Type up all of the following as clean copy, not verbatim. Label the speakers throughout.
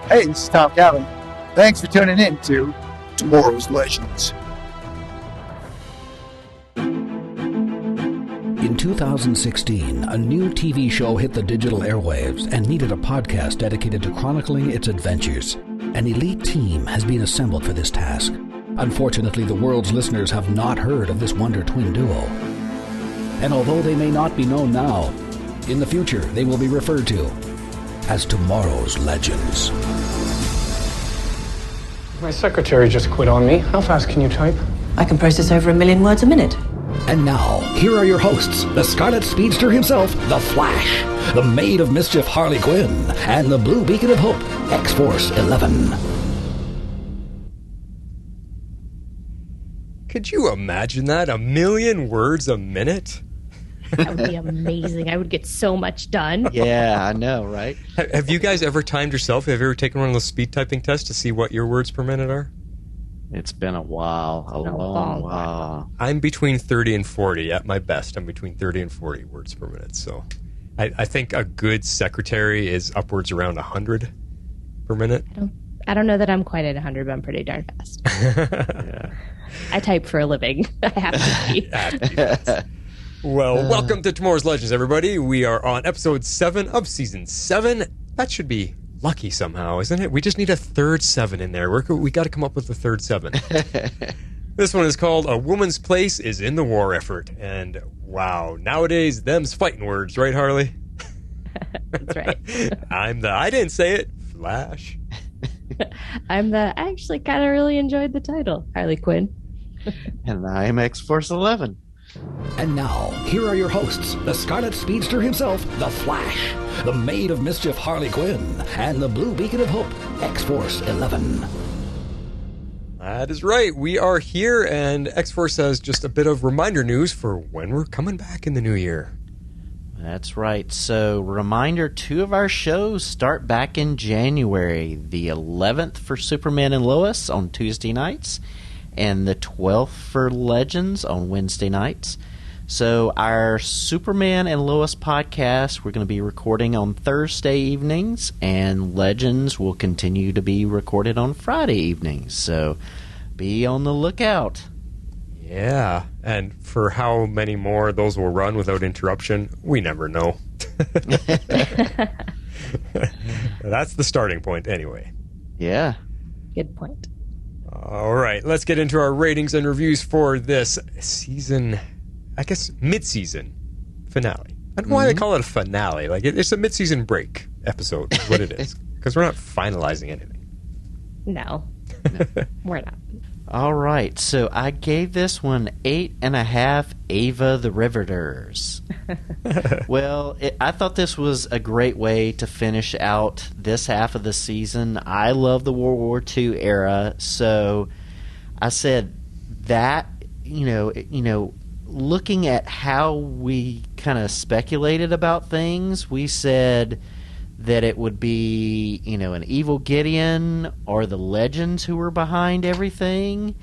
Speaker 1: Hey, this is Tom Calvin. Thanks for tuning in to Tomorrow's Legends.
Speaker 2: In 2016, a new TV show hit the digital airwaves and needed a podcast dedicated to chronicling its adventures. An elite team has been assembled for this task. Unfortunately, the world's listeners have not heard of this Wonder Twin duo. And although they may not be known now, in the future they will be referred to as Tomorrow's Legends.
Speaker 3: My secretary just quit on me. How fast can you type?
Speaker 4: I can process over 1 million words a minute.
Speaker 2: And now, here are your hosts, the Scarlet Speedster himself, the Flash, the Maid of Mischief Harley Quinn, and the Blue Beacon of Hope, X-Force 11.
Speaker 5: Could you imagine that? 1 million words a minute?
Speaker 6: That would be amazing. I would get so much done.
Speaker 7: Yeah, I know, right?
Speaker 5: Have you guys ever timed yourself? Have you ever taken one of those speed typing tests to see what your words per minute are?
Speaker 7: It's been a while, a long while.
Speaker 5: I'm between 30 and 40 at my best. I'm between 30 and 40 words per minute. So I think a good secretary is upwards around 100 per minute.
Speaker 6: I don't know that I'm quite at 100, but I'm pretty darn fast.
Speaker 7: Yeah.
Speaker 6: I type for a living. I have to be.
Speaker 5: Well, welcome to Tomorrow's Legends, everybody. We are on episode 7 of season 7. That should be lucky somehow, isn't it? We just need a third 7 in there. We got to come up with a third 7. This one is called A Woman's Place is in the War Effort. And wow, nowadays, them's fighting words, right, Harley?
Speaker 6: That's right.
Speaker 5: I didn't say it, Flash.
Speaker 6: I actually kind of really enjoyed the title, Harley Quinn.
Speaker 7: And I'm X-Force 11.
Speaker 2: And now, here are your hosts, the Scarlet Speedster himself, the Flash, the Maid of Mischief Harley Quinn, and the Blue Beacon of Hope, X-Force 11.
Speaker 5: That is right. We are here, and X-Force has just a bit of reminder news for when we're coming back in the new year.
Speaker 7: That's right. So, reminder, 2 of our shows start back in January. The 11th for Superman and Lois on Tuesday nights, and the 12th for Legends on Wednesday nights. So our Superman and Lois podcast, we're going to be recording on Thursday evenings, and Legends will continue to be recorded on Friday evenings. So be on the lookout.
Speaker 5: Yeah, and for how many more those will run without interruption, we never know. That's the starting point anyway.
Speaker 7: Yeah.
Speaker 6: Good point.
Speaker 5: All right, let's get into our ratings and reviews for this season, I guess, mid-season finale. I don't know why they call it a finale. Like, it's a mid-season break episode is what it is, because we're not finalizing anything.
Speaker 6: No, we're not.
Speaker 7: All right, so I gave this one 8.5 Ava the Riveters. Well, I thought this was a great way to finish out this half of the season. I love the World War II era, so I said that, looking at how we kind of speculated about things, we said that it would be, an evil Gideon or the Legends who were behind everything.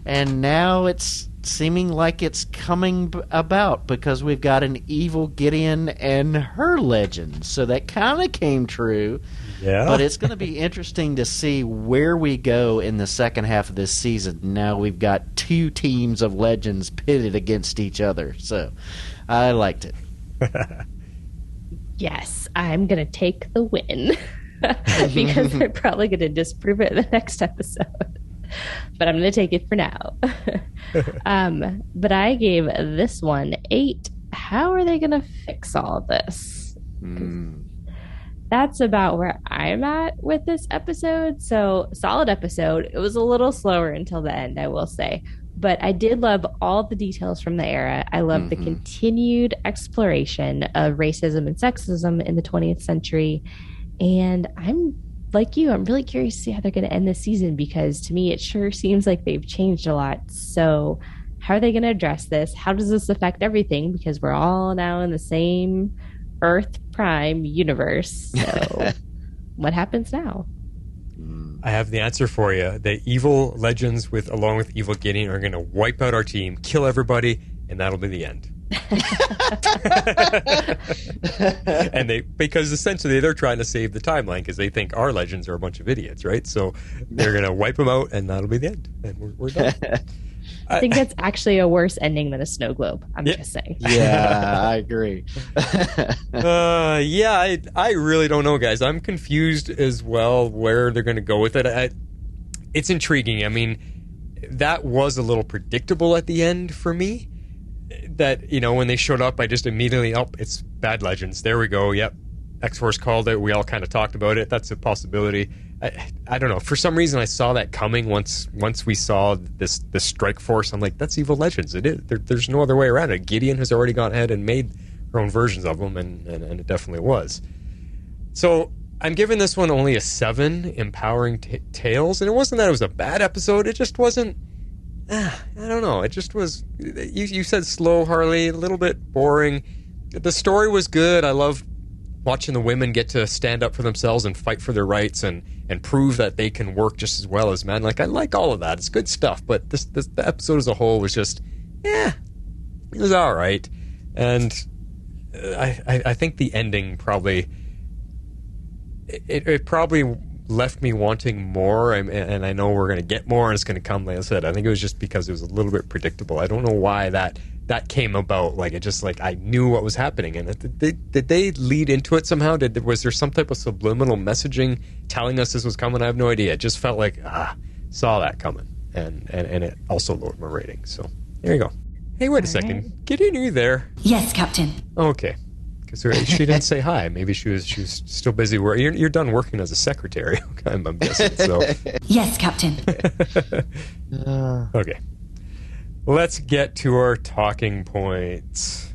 Speaker 7: And now it's seeming like it's coming about because we've got an evil Gideon and her Legends. So that kind of came true.
Speaker 5: Yeah.
Speaker 7: But it's going to be interesting to see where we go in the second half of this season. Now we've got 2 teams of Legends pitted against each other. So I liked it.
Speaker 6: Yes, I'm going to take the win because they're probably going to disprove it in the next episode. But I'm going to take it for now. But I gave this one 8. How are they going to fix all of this? That's about where I'm at with this episode. So, solid episode. It was a little slower until the end, I will say. But I did love all the details from the era. I love the continued exploration of racism and sexism in the 20th century. And I'm like you, I'm really curious to see how they're going to end this season, because to me, it sure seems like they've changed a lot. So how are they going to address this? How does this affect everything? Because we're all now in the same Earth Prime universe. So what happens now?
Speaker 5: I have the answer for you. The evil Legends along with evil Gideon are going to wipe out our team, kill everybody, and that'll be the end. And because essentially they're trying to save the timeline because they think our legends are a bunch of idiots, right? So they're going to wipe them out, and that'll be the end, and we're done.
Speaker 6: I think that's actually a worse ending than a snow globe. I'm just saying.
Speaker 7: Yeah, I agree.
Speaker 5: I really don't know, guys. I'm confused as well where they're going to go with it. It's intriguing. I mean, that was a little predictable at the end for me. That, when they showed up, I just immediately, it's bad legends. There we go. Yep. X-Force called it. We all kind of talked about it. That's a possibility. I don't know. For some reason, I saw that coming once we saw this strike force. I'm like, that's evil legends. It is. There's no other way around it. Gideon has already gone ahead and made her own versions of them, and it definitely was. So I'm giving this one only a 7, empowering tales. And it wasn't that it was a bad episode. It just wasn't. I don't know. It just was. You said slow, Harley. A little bit boring. The story was good. I love watching the women get to stand up for themselves and fight for their rights and prove that they can work just as well as men. Like, I like all of that. It's good stuff. But the episode as a whole was just, it was all right. And I think the ending probably, it probably left me wanting more. And I know we're going to get more, and it's going to come, like I said. I think it was just because it was a little bit predictable. I don't know why that came about. Like, it just, like, I knew what was happening. And did they lead into it somehow? Was there some type of subliminal messaging telling us this was coming? I have no idea. It just felt like, saw that coming. And it also lowered my rating. So there you go. Hey, wait a second. Right. Gideon, are you there?
Speaker 8: Yes, Captain.
Speaker 5: Okay. Because she didn't say hi. Maybe she was still busy working. You're done working as a secretary, I'm guessing. So.
Speaker 8: Yes, Captain.
Speaker 5: Okay. Let's get to our talking points.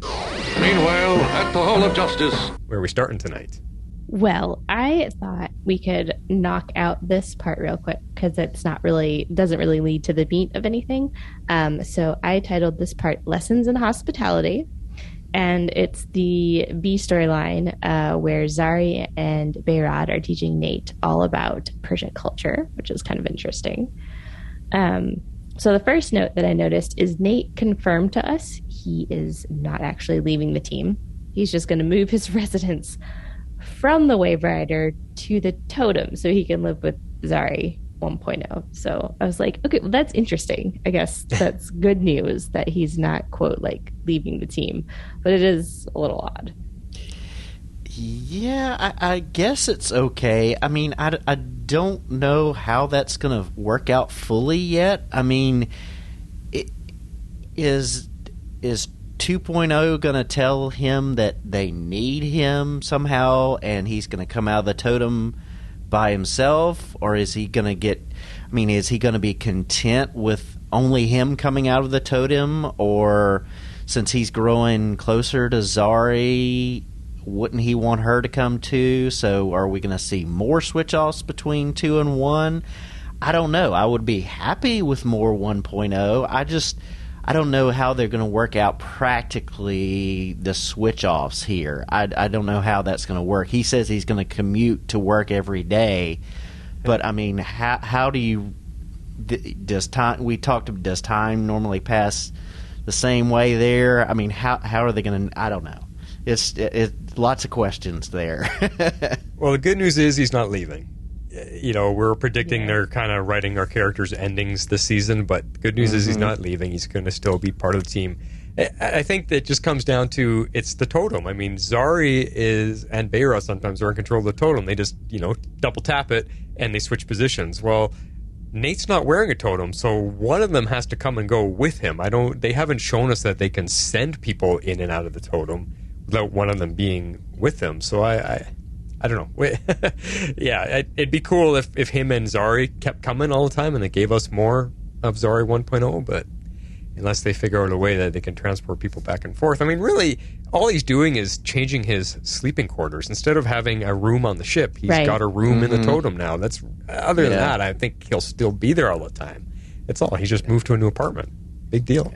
Speaker 9: Meanwhile, at the Hall of Justice.
Speaker 5: Where are we starting tonight?
Speaker 6: Well, I thought we could knock out this part real quick because doesn't really lead to the meat of anything. So I titled this part "Lessons in Hospitality," and it's the B storyline where Zari and Behrad are teaching Nate all about Persian culture, which is kind of interesting. So the first note that I noticed is Nate confirmed to us he is not actually leaving the team. He's just going to move his residence from the Wave Rider to the Totem so he can live with Zari 1.0. So I was like, okay, well, that's interesting. I guess that's good news that he's not, quote, like, leaving the team. But it is a little odd.
Speaker 7: Yeah, I guess it's okay. I mean, I don't know how that's going to work out fully yet. I mean, is 2.0 going to tell him that they need him somehow and he's going to come out of the Totem by himself? Or is he going to is he going to be content with only him coming out of the Totem? Or since he's growing closer to Zari, wouldn't he want her to come too? So are we going to see more switch-offs between 2 and 1? I don't know. I would be happy with more 1.0. I don't know how they're going to work out practically the switch-offs here. I don't know how that's going to work. He says he's going to commute to work every day. But, I mean, how do you... Does time normally pass the same way there? I mean, how are they going to... I don't know. It's lots of questions there.
Speaker 5: Well, the good news is he's not leaving. We're predicting they're kind of writing our characters' endings this season, but the good news is he's not leaving. He's going to still be part of the team. I think that just comes down to it's the Totem. I mean, Zari and Behrad sometimes are in control of the Totem. They just, double tap it and they switch positions. Well, Nate's not wearing a Totem, so one of them has to come and go with him. They haven't shown us that they can send people in and out of the Totem without one of them being with them. So I don't know. Yeah, it'd be cool if him and Zari kept coming all the time and they gave us more of Zari 1.0, but unless they figure out a way that they can transport people back and forth. I mean, really, all he's doing is changing his sleeping quarters. Instead of having a room on the ship, he's got a room in the Totem now. That's other than that, I think he'll still be there all the time. That's all. He just moved to a new apartment. Big deal.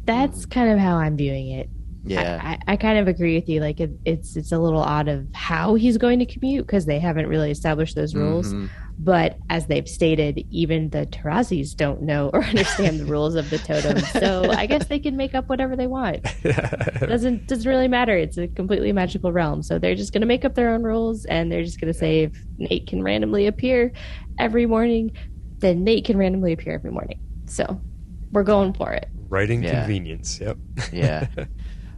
Speaker 6: That's kind of how I'm viewing it.
Speaker 7: Yeah.
Speaker 6: I kind of agree with you. Like it's a little odd of how he's going to commute because they haven't really established those rules. But as they've stated, even the Tarazis don't know or understand the rules of the totem. So I guess they can make up whatever they want. Doesn't really matter. It's a completely magical realm. So they're just going to make up their own rules, and they're just going to say if Nate can randomly appear every morning, then Nate can randomly appear every morning. So we're going for it.
Speaker 5: Writing convenience. Yep.
Speaker 7: Yeah.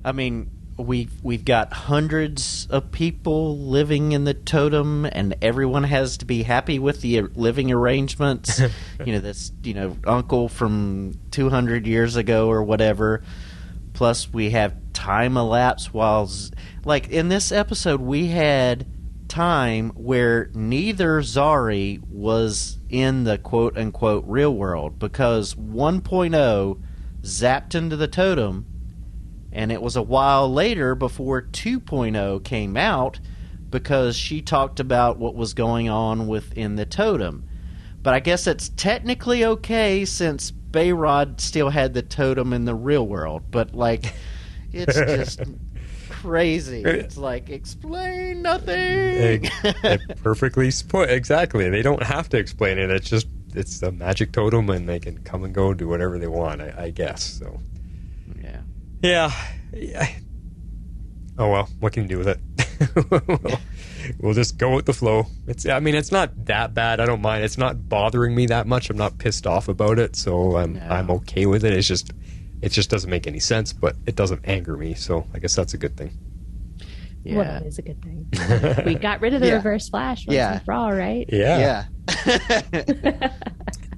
Speaker 7: I mean, we've got hundreds of people living in the totem, and everyone has to be happy with the living arrangements. This uncle from 200 years ago or whatever. Plus, we have time elapse while, like in this episode, we had time where neither Zari was in the quote unquote real world because 1.0 zapped into the totem. And it was a while later before 2.0 came out because she talked about what was going on within the totem. But I guess it's technically okay since Behrad still had the totem in the real world. But, like, it's just crazy. It's like, explain nothing.
Speaker 5: Perfectly put. Exactly. They don't have to explain it. It's a magic totem, and they can come and go and do whatever they want, I guess. So. Yeah. Oh well, what can you do with it? We'll just go with the flow. It's not that bad. I don't mind. It's not bothering me that much. I'm not pissed off about it, so I'm okay with it. It just doesn't make any sense, but it doesn't anger me. So I guess that's a good thing.
Speaker 6: Yeah, well, that is a good thing. We got rid of the reverse flash once and for all, right?
Speaker 5: Yeah.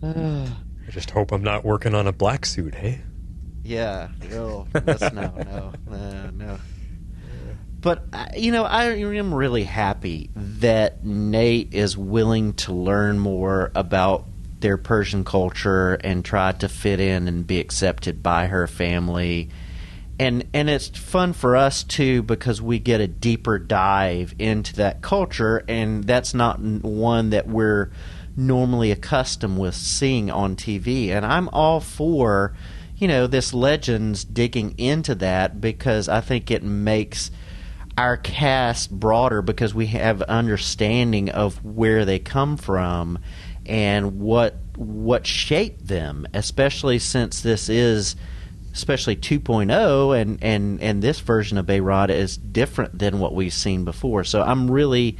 Speaker 5: I just hope I'm not working on a black suit, hey?
Speaker 7: Yeah, no. But, I am really happy that Nate is willing to learn more about their Persian culture and try to fit in and be accepted by her family. And it's fun for us, too, because we get a deeper dive into that culture, and that's not one that we're normally accustomed with seeing on TV. And I'm all for this Legends digging into that because I think it makes our cast broader because we have understanding of where they come from and what shaped them, especially since this is especially 2.0 and this version of Behrad is different than what we've seen before. So I'm really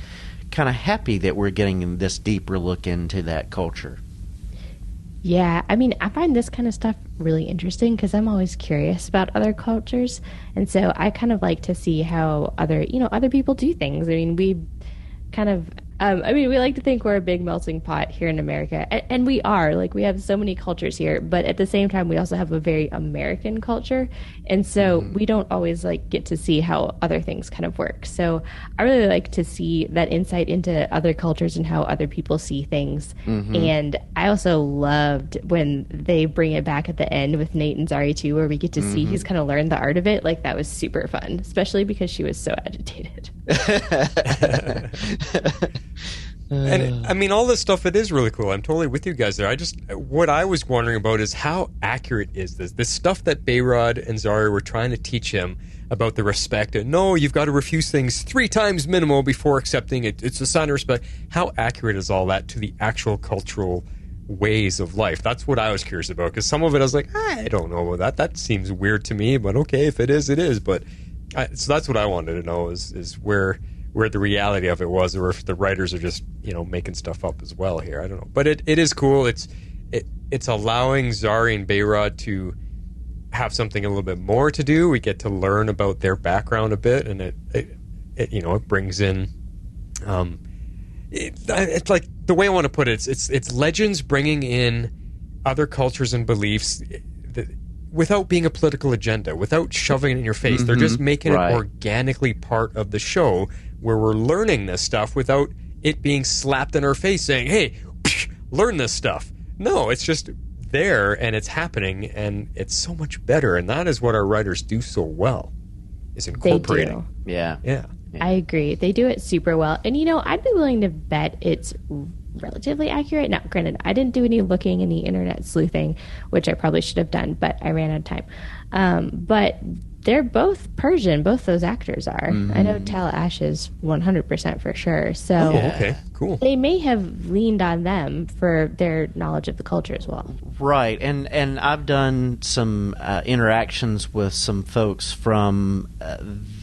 Speaker 7: kind of happy that we're getting this deeper look into that culture.
Speaker 6: Yeah, I find this kind of stuff really interesting because I'm always curious about other cultures, and so I kind of like to see how other people do things. We kind of we like to think we're a big melting pot here in America, and we are. Like, we have so many cultures here, but at the same time, we also have a very American culture, and so we don't always get to see how other things kind of work. So I really like to see that insight into other cultures and how other people see things. And I also loved when they bring it back at the end with Nate and Zari too, where we get to see he's kind of learned the art of it. Like, that was super fun, especially because she was so agitated.
Speaker 5: And all this stuff, it is really cool. I'm totally with you guys there. What I was wondering about is how accurate is this stuff that Behrad and Zari were trying to teach him about the respect, and no, you've got to refuse things 3 times minimal before accepting it. It's a sign of respect. How accurate is all that to the actual cultural ways of life? That's what I was curious about, because some of it I was like, I don't know about that. That seems weird to me, but okay, if it is, it is. But so that's what I wanted to know is where the reality of it was, or if the writers are just making stuff up as well here. I don't know, but it is cool. It's allowing Zari and Behrad to have something a little bit more to do. We get to learn about their background a bit, and it brings in it's like, the way I want to put it, it's Legends bringing in other cultures and beliefs without being a political agenda, without shoving it in your face. They're just making it organically part of the show, where we're learning this stuff without it being slapped in our face saying, hey, learn this stuff. No, it's just there, and it's happening, and it's so much better. And that is what our writers do so well, is incorporating.
Speaker 6: They do.
Speaker 7: Yeah.
Speaker 6: I agree. They do it super well. And, I'd be willing to bet it's relatively accurate. Now, granted, I didn't do any looking, any internet sleuthing, which I probably should have done, but I ran out of time. But they're both Persian. Both those actors are. I know Tal Ash is 100% for sure. So
Speaker 5: okay, cool.
Speaker 6: They may have leaned on them for their knowledge of the culture as well.
Speaker 7: Right, and I've done some interactions with some folks from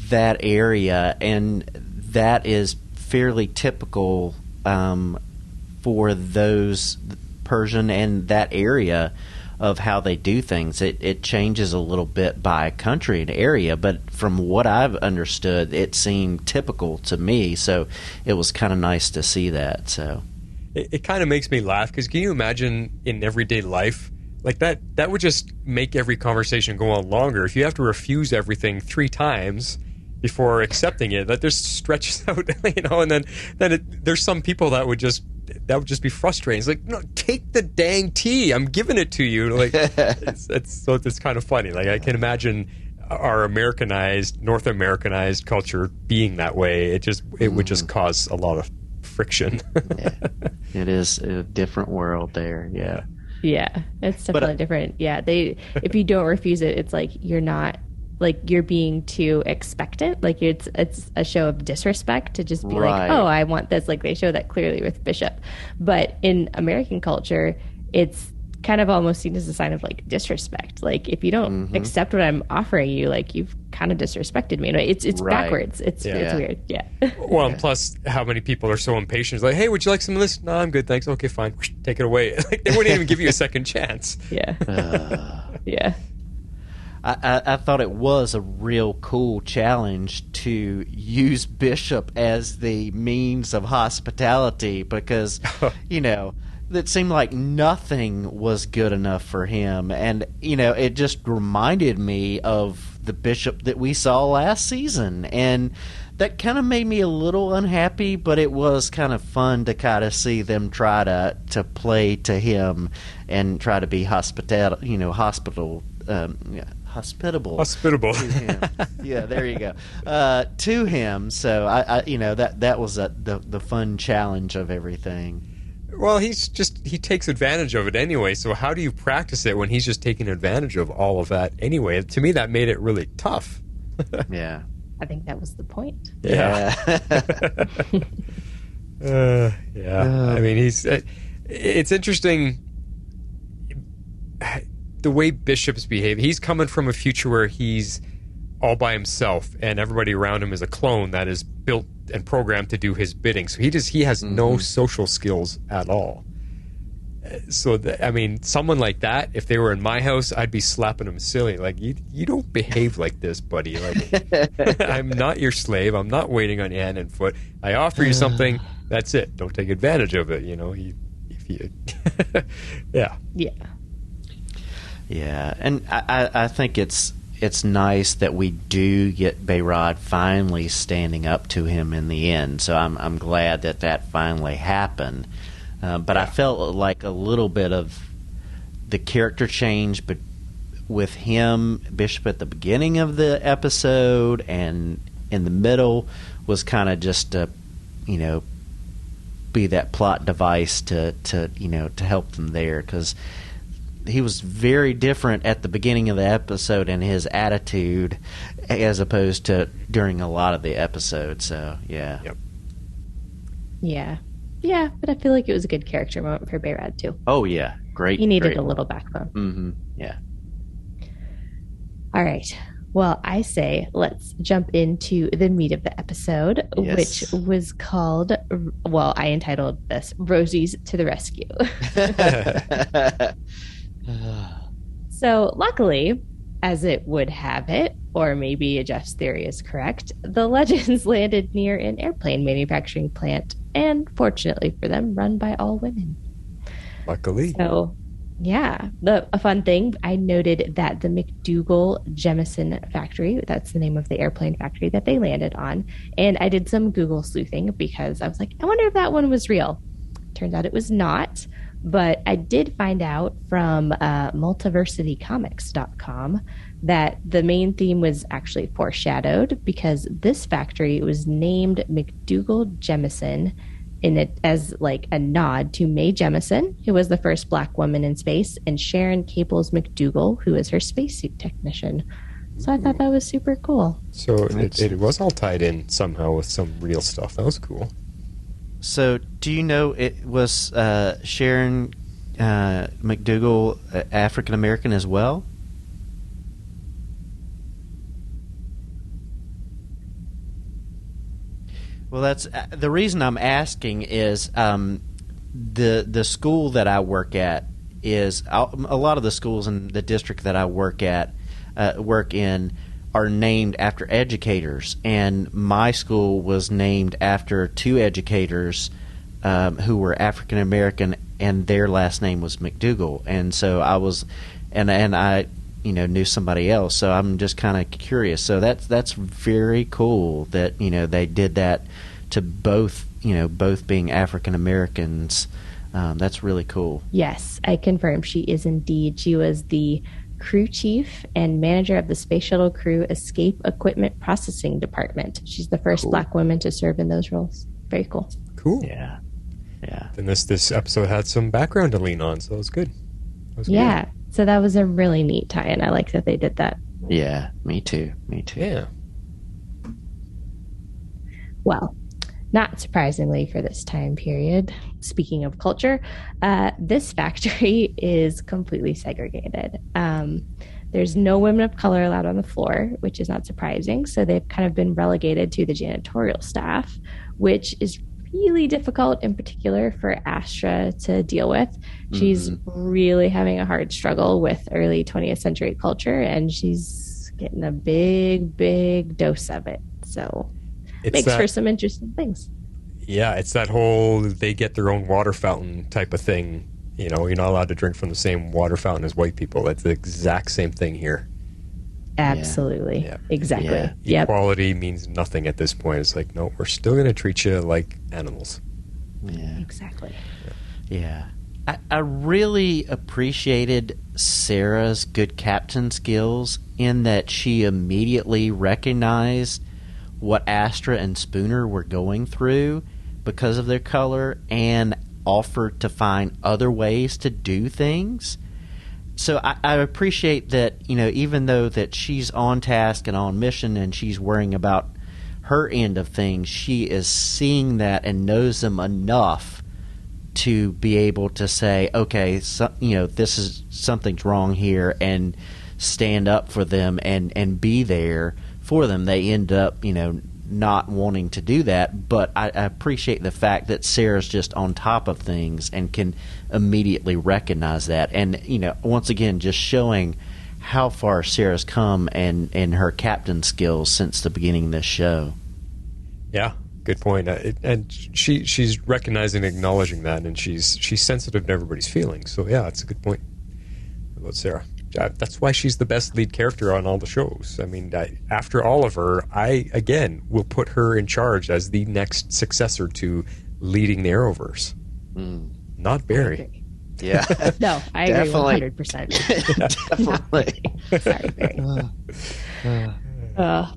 Speaker 7: that area, and that is fairly typical for those Persian and that area of how they do things. It changes a little bit by country and area, but from what I've understood, it seemed typical to me, so it was kind of nice to see that. So
Speaker 5: it kind of makes me laugh, because can you imagine in everyday life, like that would just make every conversation go on longer. If you have to refuse everything 3 times before accepting it, that just stretches out, and then there's some people that would just be frustrating. It's like, no, take the dang tea. I'm giving it to you. Like, it's kind of funny. Like, I can imagine our North Americanized culture being that way. It would just cause a lot of friction.
Speaker 7: Yeah. It is a different world there. Yeah.
Speaker 6: Yeah, it's definitely different. Yeah, if you don't refuse it, it's like you're not, like, you're being too expectant. Like, it's a show of disrespect to just be like, oh, I want this. Like, they show that clearly with Bishop. But in American culture, it's kind of almost seen as a sign of, like, disrespect. Like, if you don't accept what I'm offering you, like, you've kind of disrespected me. It's backwards. It's weird. Yeah.
Speaker 5: Well, and plus, how many people are so impatient? It's like, hey, would you like some of this? No, I'm good, thanks. Okay, fine. Take it away. Like, they wouldn't even give you a second chance.
Speaker 6: Yeah. Yeah.
Speaker 7: I thought it was a real cool challenge to use Bishop as the means of hospitality, because, it seemed like nothing was good enough for him. And, it just reminded me of the Bishop that we saw last season. And that kind of made me a little unhappy, but it was kind of fun to kind of see them try to play to him and try to be hospitable to him. Yeah, there you go. To him. So I that was the fun challenge of everything.
Speaker 5: Well, he takes advantage of it anyway. So how do you practice it when he's just taking advantage of all of that anyway? To me, that made it really tough.
Speaker 7: Yeah.
Speaker 6: I think that was the point.
Speaker 5: Yeah. I mean, it's interesting the way Bishop's behave. He's coming from a future where he's all by himself, and everybody around him is a clone that is built and programmed to do his bidding. So he has no social skills at all. So someone like that, if they were in my house, I'd be slapping him silly. Like, you don't behave like this, buddy. Like, I'm not your slave. I'm not waiting on your hand and foot. I offer you something. That's it. Don't take advantage of it. Yeah.
Speaker 7: Yeah, and I think it's nice that we do get Behrad finally standing up to him in the end. So I'm glad that finally happened. But I felt like a little bit of the character change, but with him, Bishop, at the beginning of the episode and in the middle was kind of just to, be that plot device to help them there, because he was very different at the beginning of the episode in his attitude as opposed to during a lot of the episode. So, yeah.
Speaker 5: Yep.
Speaker 6: Yeah. Yeah, but I feel like it was a good character moment for Behrad, too.
Speaker 7: Oh, yeah. Great.
Speaker 6: He needed a little backbone.
Speaker 7: Mm-hmm. Yeah.
Speaker 6: All right. Well, I say let's jump into the meat of the episode, which was called, I entitled this, Rosie's to the Rescue. So, luckily, as it would have it, or maybe Jeff's theory is correct, the Legends landed near an airplane manufacturing plant, and fortunately for them, run by all women.
Speaker 5: Luckily.
Speaker 6: So, yeah. A fun thing, I noted that the McDougal Jemison factory, that's the name of the airplane factory that they landed on, and I did some Google sleuthing because I was like, I wonder if that one was real. Turns out it was not. But I did find out from multiversitycomics.com that the main theme was actually foreshadowed, because this factory was named McDougal Jemison as like a nod to Mae Jemison, who was the first Black woman in space, and Sharon Caples McDougal, who is her spacesuit technician. So I thought that was super cool.
Speaker 5: So it was all tied in somehow with some real stuff. That was cool.
Speaker 7: So do you know it was Sharon McDougal African American as well? Well, that's the reason I'm asking is the school that I work at is a lot of the schools in the district that I work in are named after educators, and my school was named after two educators who were African American, and their last name was McDougal, and so I was, and I knew somebody else, so I'm just kind of curious. So that's very cool that they did that to both being African Americans. That's really cool.
Speaker 6: Yes, I confirm she is indeed. She was the crew chief and manager of the Space Shuttle Crew Escape Equipment Processing Department. She's the first Black woman to serve in those roles. Very cool.
Speaker 5: Cool.
Speaker 7: Yeah.
Speaker 5: Then this episode had some background to lean on, so it was good.
Speaker 6: Yeah. So that was a really neat tie-in. I like that they did that.
Speaker 7: Yeah, me too.
Speaker 5: Yeah.
Speaker 6: Well, not surprisingly for this time period, speaking of culture, this factory is completely segregated. There's no women of color allowed on the floor, which is not surprising. So they've kind of been relegated to the janitorial staff, which is really difficult, in particular for Astra to deal with. She's really having a hard struggle with early 20th century culture, and she's getting a big dose of it. So it makes for some interesting things.
Speaker 5: Yeah, it's that whole they get their own water fountain type of thing. You're not allowed to drink from the same water fountain as white people. That's the exact same thing here.
Speaker 6: Absolutely.
Speaker 5: Yeah.
Speaker 6: Exactly.
Speaker 5: Yeah. Equality means nothing at this point. It's like, no, we're still going to treat you like animals.
Speaker 7: Yeah.
Speaker 6: Exactly.
Speaker 7: Yeah. I really appreciated Sarah's good captain skills in that she immediately recognized what Astra and Spooner were going through because of their color and offered to find other ways to do things. So I appreciate that, even though that she's on task and on mission and she's worrying about her end of things, she is seeing that and knows them enough to be able to say, okay, this is something's wrong here, and stand up for them and be there for them. They end up, not wanting to do that, but I appreciate the fact that Sarah's just on top of things and can immediately recognize that. And, once again, just showing how far Sarah's come and her captain skills since the beginning of this show.
Speaker 5: Yeah, good point. And she's recognizing and acknowledging that, and she's sensitive to everybody's feelings. So, yeah, it's a good point about Sarah. That's why she's the best lead character on all the shows. I mean, after Oliver, I, again, will put her in charge as the next successor to leading the Arrowverse. Not Barry.
Speaker 7: Yeah.
Speaker 6: No, I agree
Speaker 7: Definitely.
Speaker 6: 100%.
Speaker 7: Definitely.
Speaker 6: Sorry, Barry.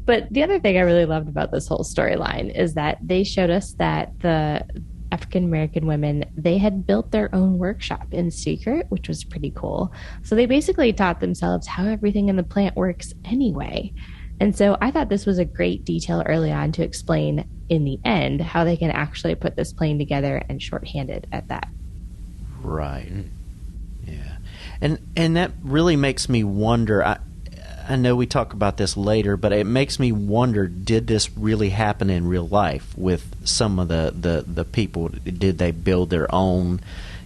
Speaker 6: But the other thing I really loved about this whole storyline is that they showed us that the African American women, they had built their own workshop in secret, which was pretty cool. So they basically taught themselves how everything in the plant works anyway. And so I thought this was a great detail early on to explain in the end how they can actually put this plane together, and shorthanded at that.
Speaker 7: Right. Yeah. And that really makes me wonder. I know we talk about this later, but it makes me wonder, did this really happen in real life with some of the people? Did they build their own,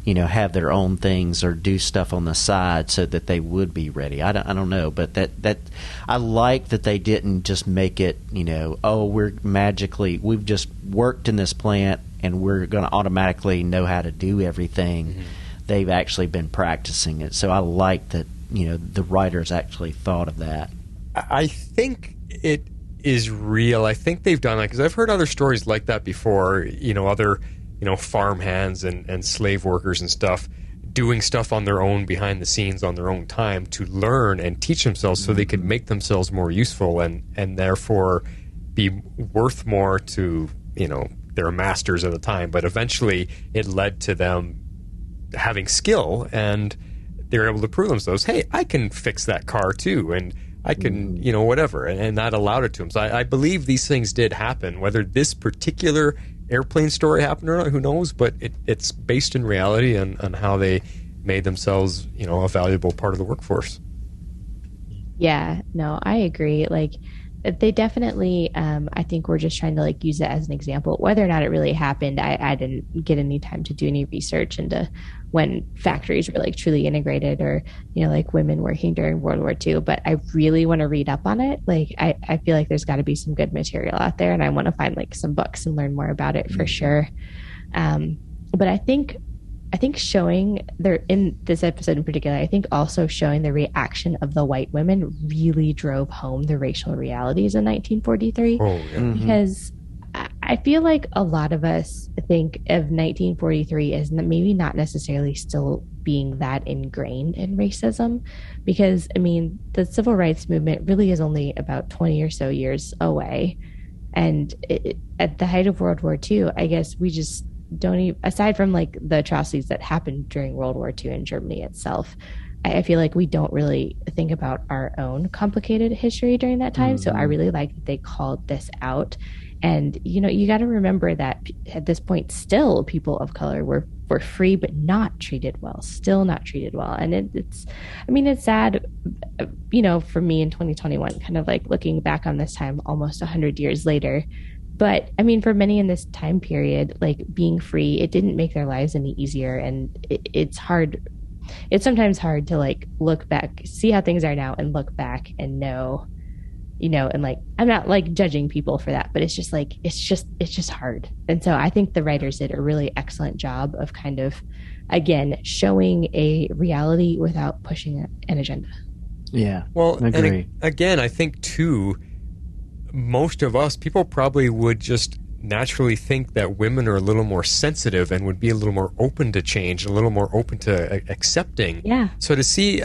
Speaker 7: have their own things or do stuff on the side so that they would be ready? I don't know, but that I like that they didn't just make it, we've just worked in this plant and we're going to automatically know how to do everything. Mm-hmm. They've actually been practicing it. So I like that, the writers actually thought of that.
Speaker 5: I think it is real. I think they've done that because I've heard other stories like that before. Other, farm hands and slave workers and stuff doing stuff on their own behind the scenes on their own time to learn and teach themselves so they could make themselves more useful and therefore be worth more to, their masters at the time. But eventually it led to them having skill, and they're able to prove themselves. Hey, I can fix that car too, and I can, whatever. And that allowed it to him. So I believe these things did happen. Whether this particular airplane story happened or not, who knows? But it's based in reality on how they made themselves, a valuable part of the workforce.
Speaker 6: Yeah, no, I agree. Like, they definitely, I think we're just trying to like use it as an example. Whether or not it really happened, I didn't get any time to do any research into when factories were like truly integrated or, like women working during World War II. But I really want to read up on it. Like, I feel like there's got to be some good material out there, and I want to find like some books and learn more about it for sure. But I think showing there in this episode in particular, I think also showing the reaction of the white women really drove home the racial realities in 1943. Oh, yeah. Because I feel like a lot of us think of 1943 as maybe not necessarily still being that ingrained in racism, because the civil rights movement really is only about 20 or so years away. And at the height of World War II, I guess we just don't even, aside from like the atrocities that happened during World War II in Germany itself, I feel like we don't really think about our own complicated history during that time. So I really like that they called this out. And, you got to remember that at this point, still people of color were free, but not treated well, still not treated well. And it's sad, for me in 2021, kind of like looking back on this time almost 100 years later. But for many in this time period, like being free, it didn't make their lives any easier. And it's hard. It's sometimes hard to like look back, see how things are now and look back and know, and like, I'm not like judging people for that, but it's just like, it's just hard. And so I think the writers did a really excellent job of kind of, again, showing a reality without pushing an agenda.
Speaker 7: Yeah.
Speaker 5: Well,
Speaker 7: I agree.
Speaker 5: And again, I think too, most of us, people probably would just naturally think that women are a little more sensitive and would be a little more open to change, a little more open to accepting.
Speaker 6: Yeah.
Speaker 5: So to see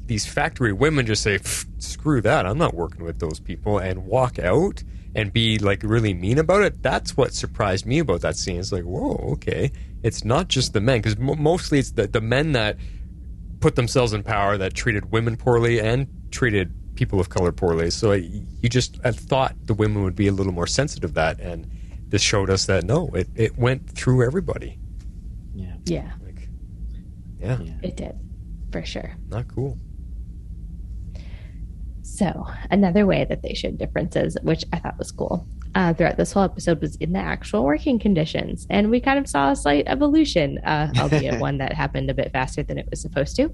Speaker 5: these factory women just say, screw that, I'm not working with those people, and walk out and be like really mean about it, that's what surprised me about that scene. It's like, whoa, okay. It's not just the men, because mostly it's the men that put themselves in power that treated women poorly and treated people of color poorly. So I thought the women would be a little more sensitive to that, and this showed us that no, it went through everybody.
Speaker 6: Yeah.
Speaker 5: Yeah.
Speaker 6: It did, for sure.
Speaker 5: Not cool.
Speaker 6: So another way that they showed differences, which I thought was cool, throughout this whole episode, was in the actual working conditions. And we kind of saw a slight evolution, albeit one that happened a bit faster than it was supposed to.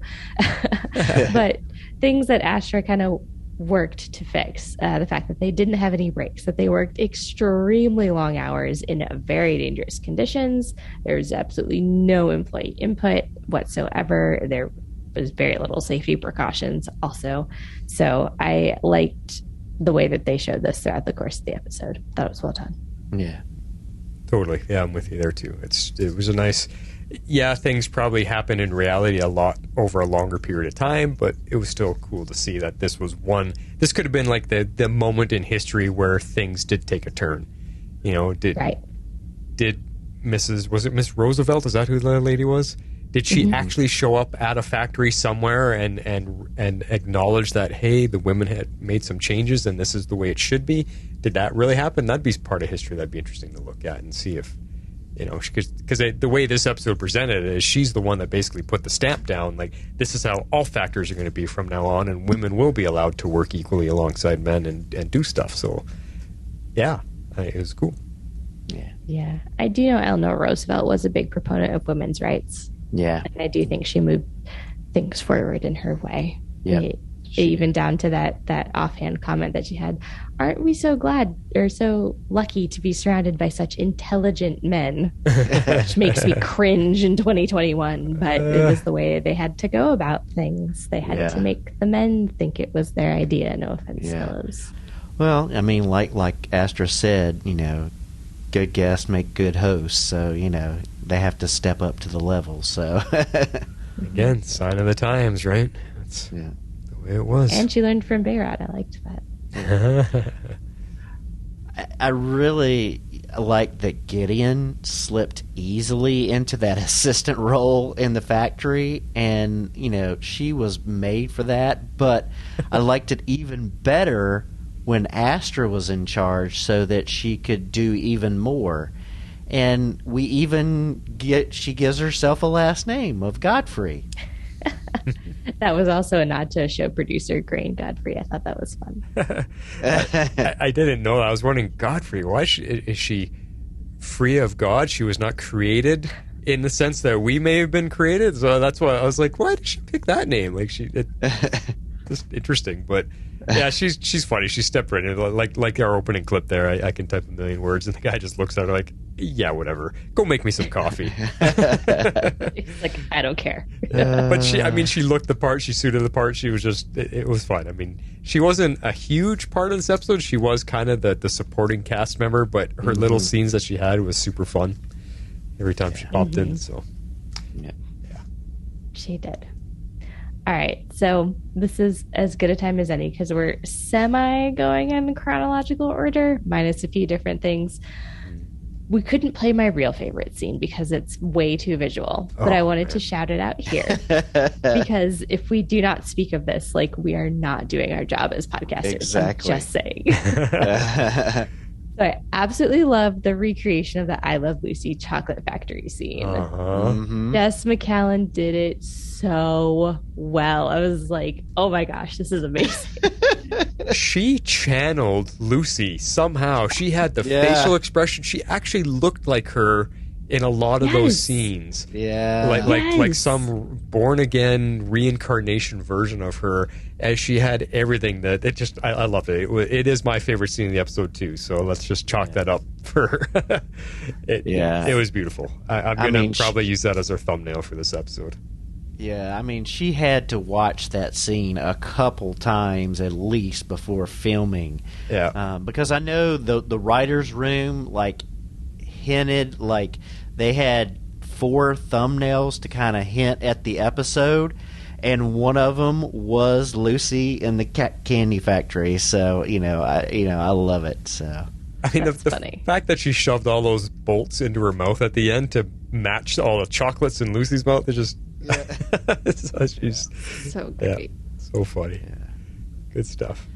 Speaker 6: But things that Astra kind of worked to fix, the fact that they didn't have any breaks, that they worked extremely long hours in very dangerous conditions. There was absolutely no employee input whatsoever. There was very little safety precautions also. So I liked the way that they showed this throughout the course of the episode. Thought it was well done.
Speaker 7: Yeah.
Speaker 5: Totally. Yeah, I'm with you there too. It was a nice, things probably happen in reality a lot over a longer period of time, but it was still cool to see that this could have been like the moment in history where things did take a turn. Did Miss Roosevelt, is that who the lady was? Did she actually show up at a factory somewhere and acknowledge that, hey, the women had made some changes and this is the way it should be? Did that really happen? That'd be part of history that'd be interesting to look at and see if, because the way this episode presented it is she's the one that basically put the stamp down, like, this is how all factories are going to be from now on, and women will be allowed to work equally alongside men and do stuff. So, yeah, it was cool.
Speaker 6: Yeah. I do know Eleanor Roosevelt was a big proponent of women's rights.
Speaker 7: Yeah.
Speaker 6: And I do think she moved things forward in her way.
Speaker 7: Yeah.
Speaker 6: Even down to that offhand comment that she had, aren't we so glad or so lucky to be surrounded by such intelligent men? Which makes me cringe in 2021, but it was the way they had to go about things. They had to make the men think it was their idea. No offense, fellows.
Speaker 7: Well, like Astra said, good guests make good hosts, so they have to step up to the level. So
Speaker 5: again, sign of the times, right? That's the way it was.
Speaker 6: And she learned from Behrad. I liked that.
Speaker 7: like that Gideon slipped easily into that assistant role in the factory, and she was made for that. But I liked it even better when Astra was in charge, so that she could do even more. And she gives herself a last name of Godfrey.
Speaker 6: That was also a nod to show producer Gwyn Godfrey. I thought that was fun.
Speaker 5: I didn't know that. I was wondering, Godfrey, why is she free of God? She was not created in the sense that we may have been created. So that's why I was like, why did she pick that name? Like, just interesting. But yeah, she's funny. She stepped right in. Like our opening clip there, I can type a million words, and the guy just looks at her like, yeah, whatever. Go make me some coffee.
Speaker 6: He's like, I don't care.
Speaker 5: But she looked the part. She suited the part. She was just, it was fun. I mean, she wasn't a huge part of this episode. She was kind of the supporting cast member, but her little scenes that she had was super fun every time she popped in. So,
Speaker 7: yeah.
Speaker 6: She did. All right, so this is as good a time as any because we're semi going in chronological order, minus a few different things. We couldn't play my real favorite scene because it's way too visual, but I wanted to shout it out here because if we do not speak of this, like, we are not doing our job as podcasters.
Speaker 7: Exactly.
Speaker 6: I'm just saying. So I absolutely love the recreation of the I Love Lucy chocolate factory scene. Jess McCallan did it so well. I was like, oh my gosh, this is amazing.
Speaker 5: She channeled Lucy somehow. She had the facial expression. She actually looked like her in a lot of those scenes.
Speaker 7: Yeah.
Speaker 5: Like some born again reincarnation version of her, as she had everything that it just, I loved it. It is my favorite scene in the episode too. So let's just chalk that up for her. It was beautiful. I'm going to probably use that as our thumbnail for this episode.
Speaker 7: Yeah, I mean, she had to watch that scene a couple times at least before filming.
Speaker 5: Yeah.
Speaker 7: Because I know the writer's room, like, hinted, like, they had 4 thumbnails to kind of hint at the episode, and one of them was Lucy in the candy factory. So, I love it. So,
Speaker 5: I mean, the fact that she shoved all those bolts into her mouth at the end to match all the chocolates in Lucy's mouth, it's just... she's
Speaker 6: so great.
Speaker 5: Yeah, so funny. Yeah. Good stuff.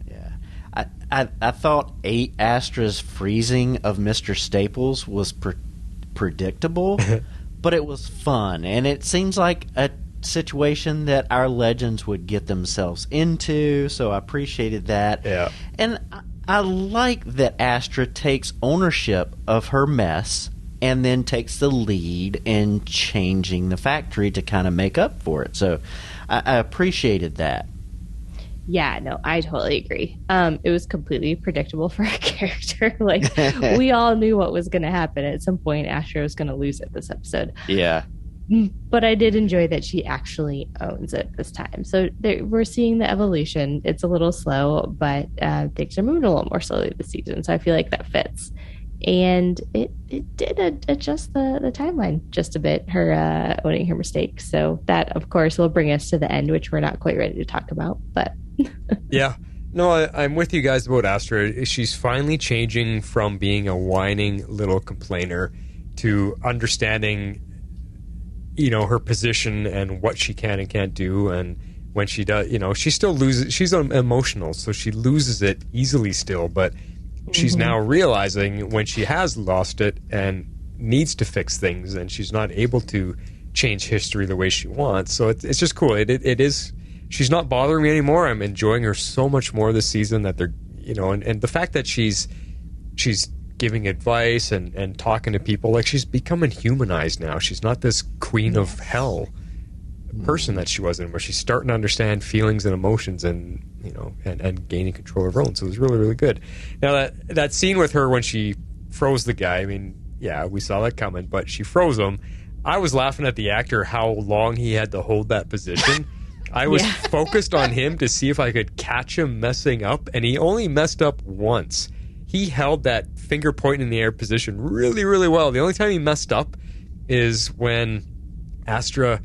Speaker 7: Yeah. I thought Astra's freezing of Mr. Staples was predictable, but it was fun, and it seems like a situation that our legends would get themselves into, so I appreciated that.
Speaker 5: Yeah.
Speaker 7: And I like that Astra takes ownership of her mess and then takes the lead in changing the factory to kind of make up for it. So I appreciated that.
Speaker 6: Yeah, no, I totally agree. It was completely predictable for a character. Like, we all knew what was going to happen. At some point, Astra was going to lose it this episode.
Speaker 7: Yeah.
Speaker 6: But I did enjoy that she actually owns it this time. So we're seeing the evolution. It's a little slow, but things are moving a little more slowly this season. So I feel like that fits. And it did adjust the timeline just a bit, her owning her mistakes. So that, of course, will bring us to the end, which we're not quite ready to talk about. But
Speaker 5: yeah. No, I'm with you guys about Astra. She's finally changing from being a whining little complainer to understanding, her position and what she can and can't do. And when she does, she still loses. She's emotional, so she loses it easily still, but she's now realizing when she has lost it and needs to fix things, and she's not able to change history the way she wants. So it's just cool. It is. She's not bothering me anymore. I'm enjoying her so much more this season that they're, and the fact that she's giving advice and talking to people, like, she's becoming humanized now. She's not this queen of hell person that she was in, where she's starting to understand feelings and emotions and and gaining control of her own. So it was really, really good. Now that scene with her when she froze the guy, I mean, yeah, we saw that coming, but she froze him. I was laughing at the actor how long he had to hold that position. I was focused on him to see if I could catch him messing up, and he only messed up once. He held that finger pointing in the air position really, really well. The only time he messed up is when Astra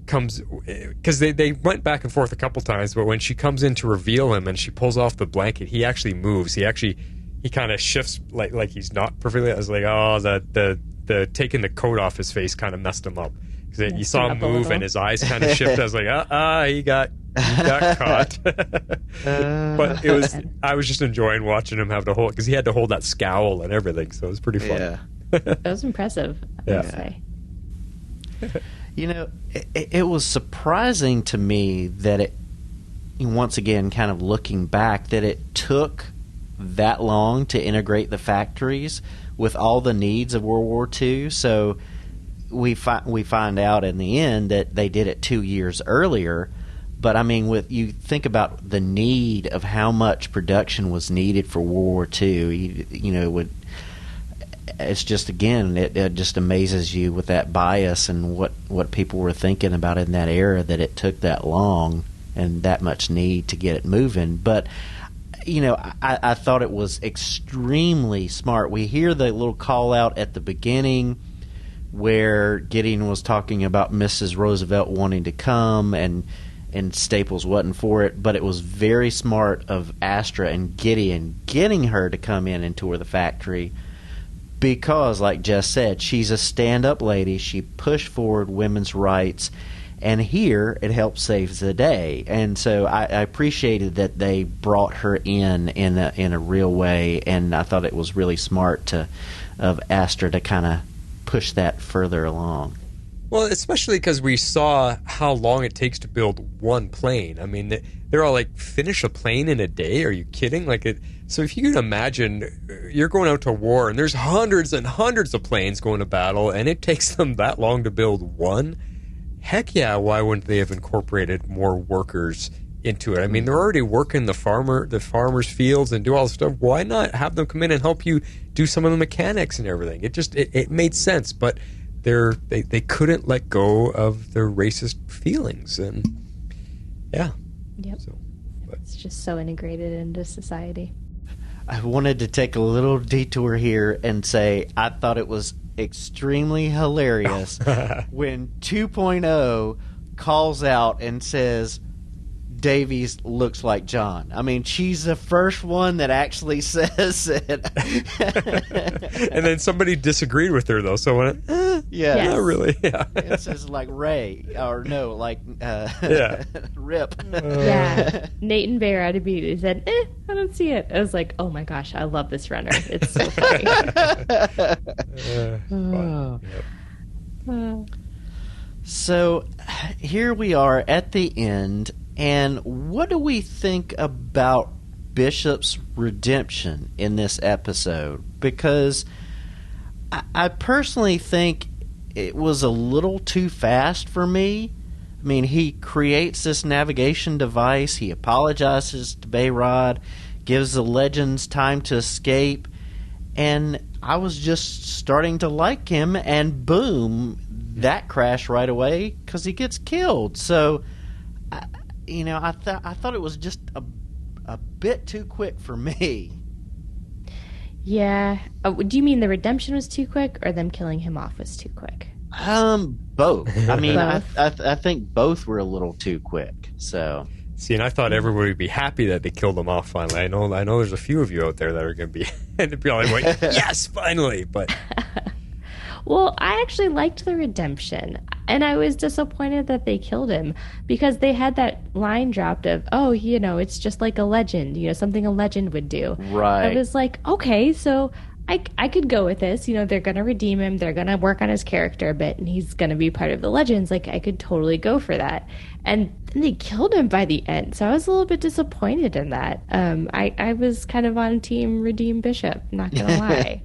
Speaker 5: comes, because they went back and forth a couple times, but when she comes in to reveal him and she pulls off the blanket, he actually moves. He actually he kind of shifts like he's not perfectly. I was like, oh, the taking the coat off his face kind of messed him up. Because you saw him move and his eyes kind of shift. I was like, he got caught. But I was just enjoying watching him have to hold, because he had to hold that scowl and everything. So it was pretty fun.
Speaker 7: Yeah.
Speaker 6: That was impressive, I would say.
Speaker 7: You know, it was surprising to me that it, once again, kind of looking back, that it took that long to integrate the factories with all the needs of World War II. So we find out in the end that they did it 2 years earlier. But I mean, you think about the need of how much production was needed for World War II. It's just, again, it just amazes you with that bias and what people were thinking about in that era, that it took that long and that much need to get it moving. But I thought it was extremely smart. We hear the little call out at the beginning where Gideon was talking about Mrs. Roosevelt wanting to come, and Staples wasn't for it, but it was very smart of Astra and Gideon getting her to come in and tour the factory, because, like Jess said, she's a stand-up lady. She pushed forward women's rights, and here it helped save the day. And so I appreciated that they brought her in a real way, and I thought it was really smart of Astra to kind of push that further along.
Speaker 5: Well, especially because we saw how long it takes to build one plane. I mean, they're all like, finish a plane in a day? Are you kidding? So if you can imagine, you're going out to war, and there's hundreds and hundreds of planes going to battle, and it takes them that long to build one. Heck yeah, why wouldn't they have incorporated more workers into it? I mean, they're already working the farmers' fields and do all this stuff. Why not have them come in and help you do some of the mechanics and everything? It made sense, but they couldn't let go of their racist feelings, and yeah.
Speaker 6: Yep. It's just so integrated into society.
Speaker 7: I wanted to take a little detour here and say I thought it was extremely hilarious when 2.0 calls out and says Davies looks like John. I mean, she's the first one that actually says it.
Speaker 5: And then somebody disagreed with her, though, so I went,
Speaker 7: yeah,
Speaker 5: not really. Yeah.
Speaker 7: It says like Ray, or no, like Rip.
Speaker 6: Yeah. Nate and Behrad immediately said, I don't see it. I was like, oh my gosh, I love this runner. It's so funny.
Speaker 7: So here we are at the end. And what do we think about Bishop's redemption in this episode? Because I personally think it was a little too fast for me. I mean, he creates this navigation device. He apologizes to Behrad, gives the legends time to escape. And I was just starting to like him, and boom, that crashed right away because he gets killed. So I thought it was just a bit too quick for me.
Speaker 6: Yeah. Do you mean the redemption was too quick, or them killing him off was too quick?
Speaker 7: Both. I mean,
Speaker 6: Both.
Speaker 7: I think both were a little too quick. So.
Speaker 5: See, and I thought everybody would be happy that they killed him off finally. I know there's a few of you out there that are going to be and be like, yes, finally. But
Speaker 6: well, I actually liked the redemption, and I was disappointed that they killed him, because they had that line dropped of, it's just like a legend, something a legend would do.
Speaker 7: Right.
Speaker 6: I was like, okay, so I could go with this. They're going to redeem him. They're going to work on his character a bit, and he's going to be part of the legends. Like, I could totally go for that. And then they killed him by the end, so I was a little bit disappointed in that. I was kind of on team redeem Bishop, not going to lie.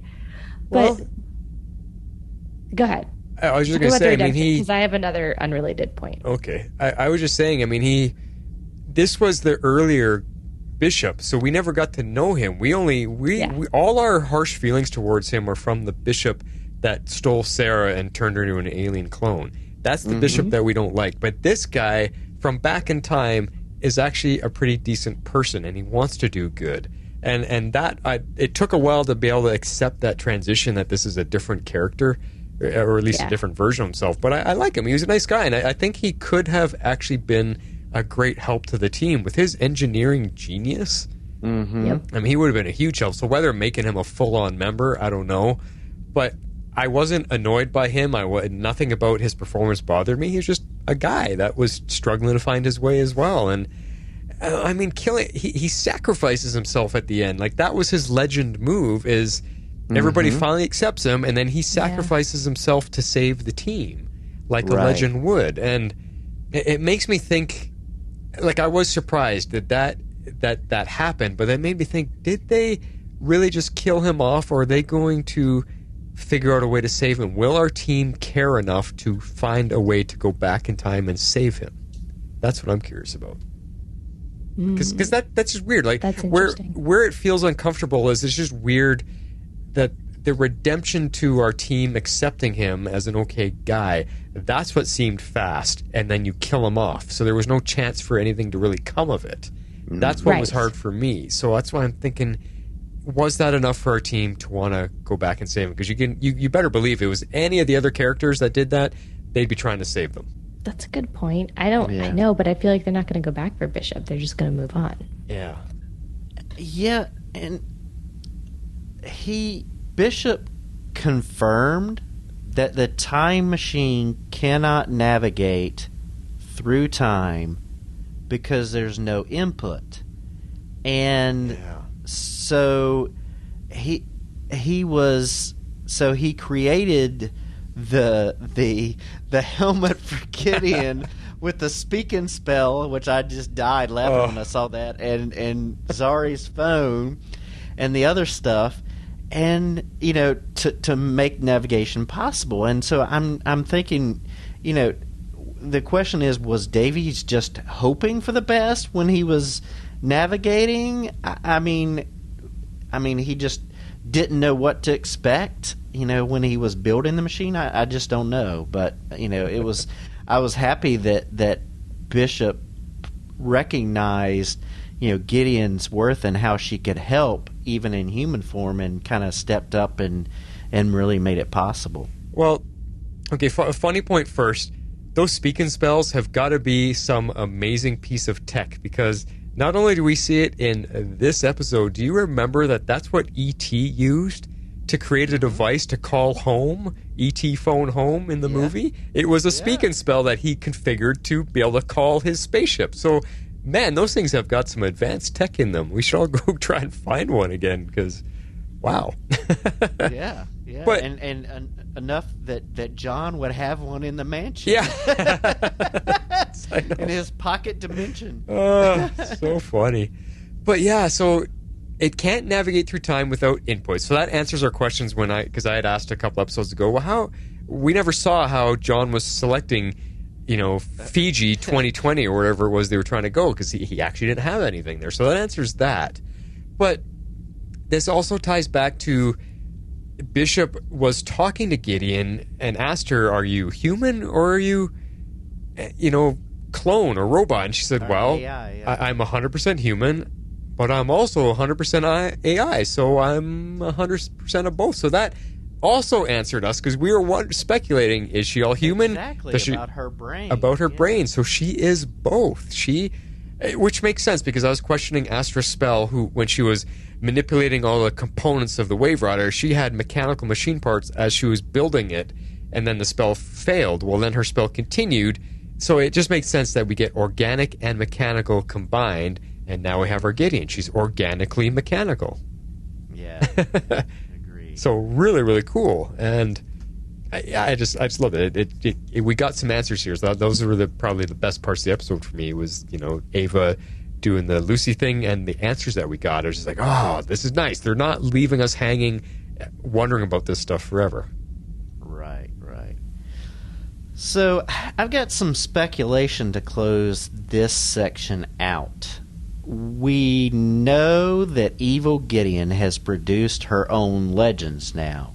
Speaker 6: But go ahead.
Speaker 5: I was just going to say,
Speaker 6: because I have another unrelated point.
Speaker 5: Okay. I was just saying, this was the earlier Bishop, so we never got to know him. We all our harsh feelings towards him are from the Bishop that stole Sarah and turned her into an alien clone. That's the Bishop that we don't like. But this guy from back in time is actually a pretty decent person, and he wants to do good. And that it took a while to be able to accept that transition, that this is a different character, or at least a different version of himself. But I like him. He was a nice guy, and I think he could have actually been a great help to the team with his engineering genius.
Speaker 7: Mm-hmm.
Speaker 6: Yep.
Speaker 5: I mean, he would have been a huge help. So whether making him a full-on member, I don't know. But I wasn't annoyed by him. Nothing about his performance bothered me. He was just a guy that was struggling to find his way as well. And I mean, he sacrifices himself at the end. Like, that was his legend move, is everybody finally accepts him, and then he sacrifices himself to save the team, like a legend would. And it makes me think, like, I was surprised that happened, but that made me think, did they really just kill him off, or are they going to figure out a way to save him? Will our team care enough to find a way to go back in time and save him? That's what I'm curious about. Because that's just weird. Like,
Speaker 6: That's
Speaker 5: where it feels uncomfortable is it's just weird that the redemption to our team accepting him as an okay guy, that's what seemed fast, and then you kill him off. So there was no chance for anything to really come of it. That's what was hard for me. So that's why I'm thinking, was that enough for our team to want to go back and save him? Because you better believe it was any of the other characters that did that, they'd be trying to save them.
Speaker 6: That's a good point. I know, but I feel like they're not going to go back for Bishop. They're just going to move on.
Speaker 5: Yeah.
Speaker 7: Yeah, and Bishop confirmed that the time machine cannot navigate through time because there's no input. And so he created the helmet for Gideon with the speaking spell, which I just died laughing when I saw that, and Zari's phone and the other stuff, and to make navigation possible. And so I'm thinking, the question is, was Davies just hoping for the best when he was navigating? I mean, he just didn't know what to expect, when he was building the machine. I just don't know. But, I was happy that Bishop recognized, Gideon's worth and how she could help even in human form, and kind of stepped up and really made it possible.
Speaker 5: Well, okay, funny point first. Those speaking spells have got to be some amazing piece of tech, because not only do we see it in this episode, do you remember that that's what E.T. used to create a device to call home, E.T. phone home in the movie? It was a speaking spell that he configured to be able to call his spaceship. So, man, those things have got some advanced tech in them. We should all go try and find one again, because, wow.
Speaker 7: Yeah.
Speaker 5: But,
Speaker 7: and enough that John would have one in the mansion.
Speaker 5: Yeah.
Speaker 7: In his pocket dimension.
Speaker 5: Oh, so funny. But yeah, so it can't navigate through time without input. So that answers our questions because I had asked a couple episodes ago, well, we never saw how John was selecting, Fiji 2020 or whatever it was they were trying to go, because he actually didn't have anything there. So that answers that. But this also ties back to Bishop was talking to Gideon and asked her, are you human or are you, clone or robot? And she said, well, I'm 100% human, but I'm also 100% AI, so I'm 100% of both. So that also answered us, because we were speculating, is she all human?
Speaker 7: Exactly, about her brain.
Speaker 5: About her brain. So she is both. Which makes sense, because I was questioning Astra's spell, who, when she was manipulating all the components of the Wave Rider, she had mechanical machine parts as she was building it, and then the spell failed. Well, then her spell continued, so it just makes sense that we get organic and mechanical combined, and now we have our Gideon. She's organically mechanical.
Speaker 7: Yeah, agreed.
Speaker 5: So really, really cool, and I just love it. We got some answers here. So those were probably the best parts of the episode for me. Was Ava doing the Lucy thing, and the answers that we got. I was just like, oh, this is nice. They're not leaving us hanging, wondering about this stuff forever.
Speaker 7: Right. So I've got some speculation to close this section out. We know that Evil Gideon has produced her own legends now.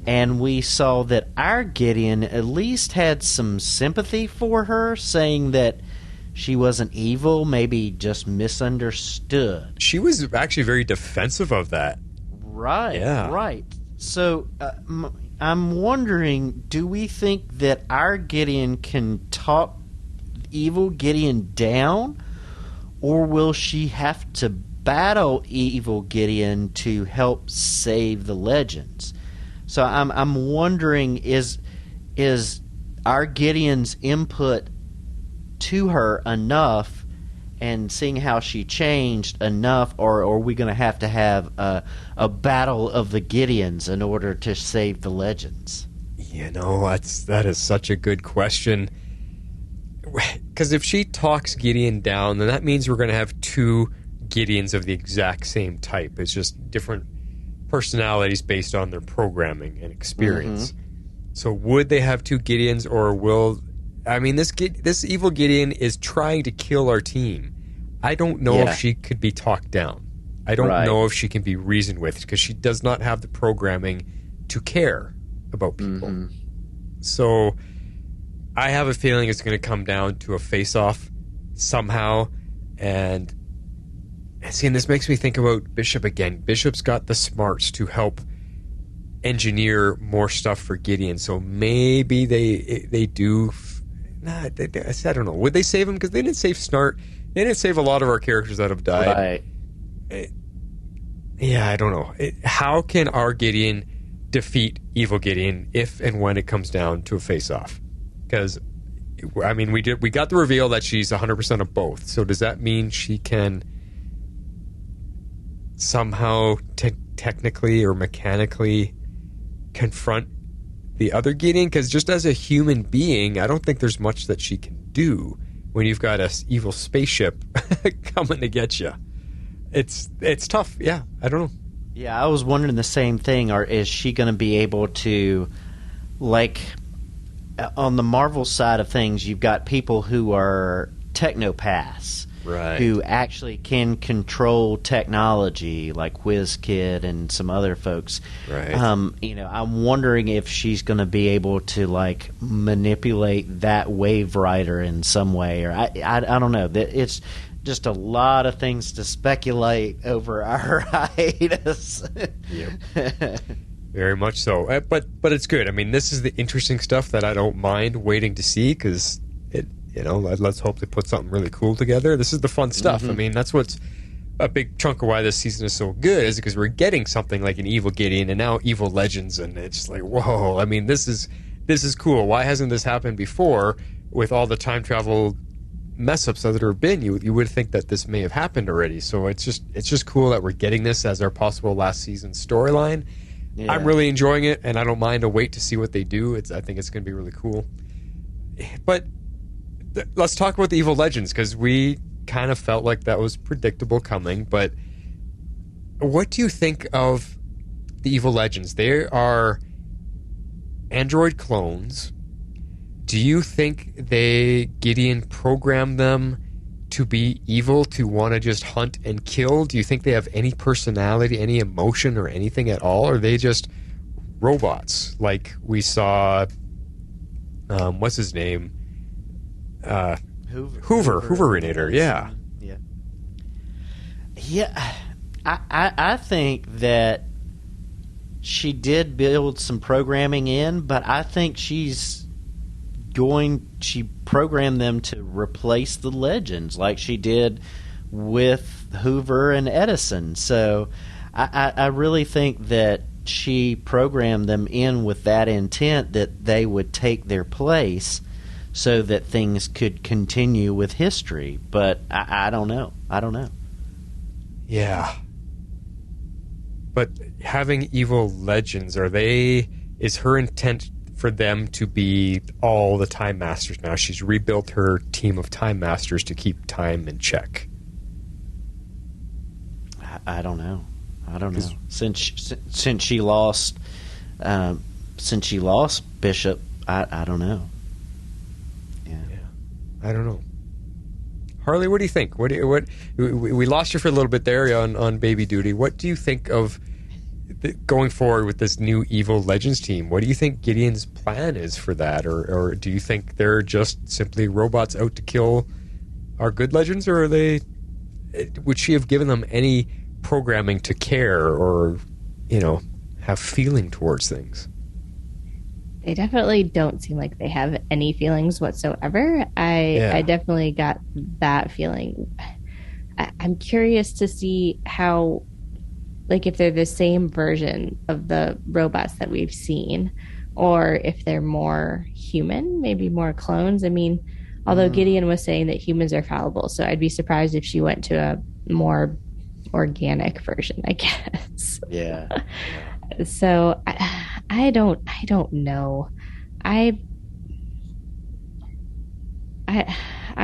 Speaker 7: And we saw that our Gideon at least had some sympathy for her, saying that she wasn't evil, maybe just misunderstood.
Speaker 5: She was actually very defensive of that.
Speaker 7: Right,
Speaker 5: yeah.
Speaker 7: Right. So I'm wondering, do we think that our Gideon can talk Evil Gideon down, or will she have to battle evil Gideon to help save the legends. So I'm wondering, is our Gideon's input to her enough, and seeing how she changed enough, or are we going to have a battle of the Gideons in order to save the legends?
Speaker 5: That is such a good question. Because if she talks Gideon down, then that means we're going to have two Gideons of the exact same type. It's just different personalities based on their programming and experience. So would they have two Gideons, or will... I mean, this evil Gideon is trying to kill our team. I don't know if she could be talked down. I don't know if she can be reasoned with, because she does not have the programming to care about people. So I have a feeling it's going to come down to a face-off somehow. And see, and this makes me think about Bishop again. Bishop's got the smarts to help engineer more stuff for Gideon. So maybe they do... I don't know. Would they save him? Because they didn't save Snart. They didn't save a lot of our characters that have died. I don't know. How can our Gideon defeat evil Gideon if and when it comes down to a face-off? Because, I mean, we got the reveal that she's 100% of both. So does that mean she can somehow technically or mechanically confront the other Gideon? Because just as a human being, I don't think there's much that she can do when you've got an evil spaceship coming to get you. It's tough. Yeah, I don't know.
Speaker 7: Yeah, I was wondering the same thing. Or is she going to be able to, like, on the Marvel side of things, you've got people who are technopaths.
Speaker 5: Right.
Speaker 7: Who actually can control technology, like WizKid and some other folks.
Speaker 5: Right.
Speaker 7: I'm wondering if she's going to be able to like manipulate that Wave Rider in some way, or I don't know. It's just a lot of things to speculate over our hiatus.
Speaker 5: Yep. Very much so. But it's good. I mean, this is the interesting stuff that I don't mind waiting to see, because let's hope they put something really cool together. This is the fun stuff. I mean, that's what's a big chunk of why this season is so good, is because we're getting something like an evil Gideon and now evil Legends, and it's like, whoa. I mean, this is cool. Why hasn't this happened before? With all the time travel mess ups that there have been, you would think that this may have happened already. So it's just cool that we're getting this as our possible last season storyline. Yeah. I'm really enjoying it, and I don't mind to wait to see what they do. I think it's going to be really cool. But let's talk about the evil Legends, because we kind of felt like that was predictable coming. But what do you think of the evil Legends? They are android clones. Do you think Gideon programmed them to be evil, to want to just hunt and kill? Do you think they have any personality, any emotion, or anything at all? Or are they just robots like we saw, what's his name? Hooverinator, yeah.
Speaker 7: Yeah, I think that she did build some programming in, but I think she programmed them to replace the Legends like she did with Hoover and Edison. So I really think that she programmed them in with that intent, that they would take their place so that things could continue with history. But I don't know.
Speaker 5: Yeah. But having evil Legends, is her intent for them to be all the Time Masters now? She's rebuilt her team of Time Masters to keep time in check.
Speaker 7: I don't know. Since she lost Bishop, I don't know. Yeah,
Speaker 5: I don't know. Harley, what do you think? We lost you for a little bit there on baby duty. What do you think of going forward with this new evil Legends team? What do you think Gideon's plan is for that? Or do you think they're just simply robots out to kill our good Legends? Or would she have given them any programming to care or, have feeling towards things?
Speaker 6: They definitely don't seem like they have any feelings whatsoever. I definitely got that feeling. I'm curious to see how, like, if they're the same version of the robots that we've seen, or if they're more human, maybe more clones. I mean, although Gideon was saying that humans are fallible, so I'd be surprised if she went to a more organic version, I guess.
Speaker 7: Yeah.
Speaker 6: So I don't know. I'm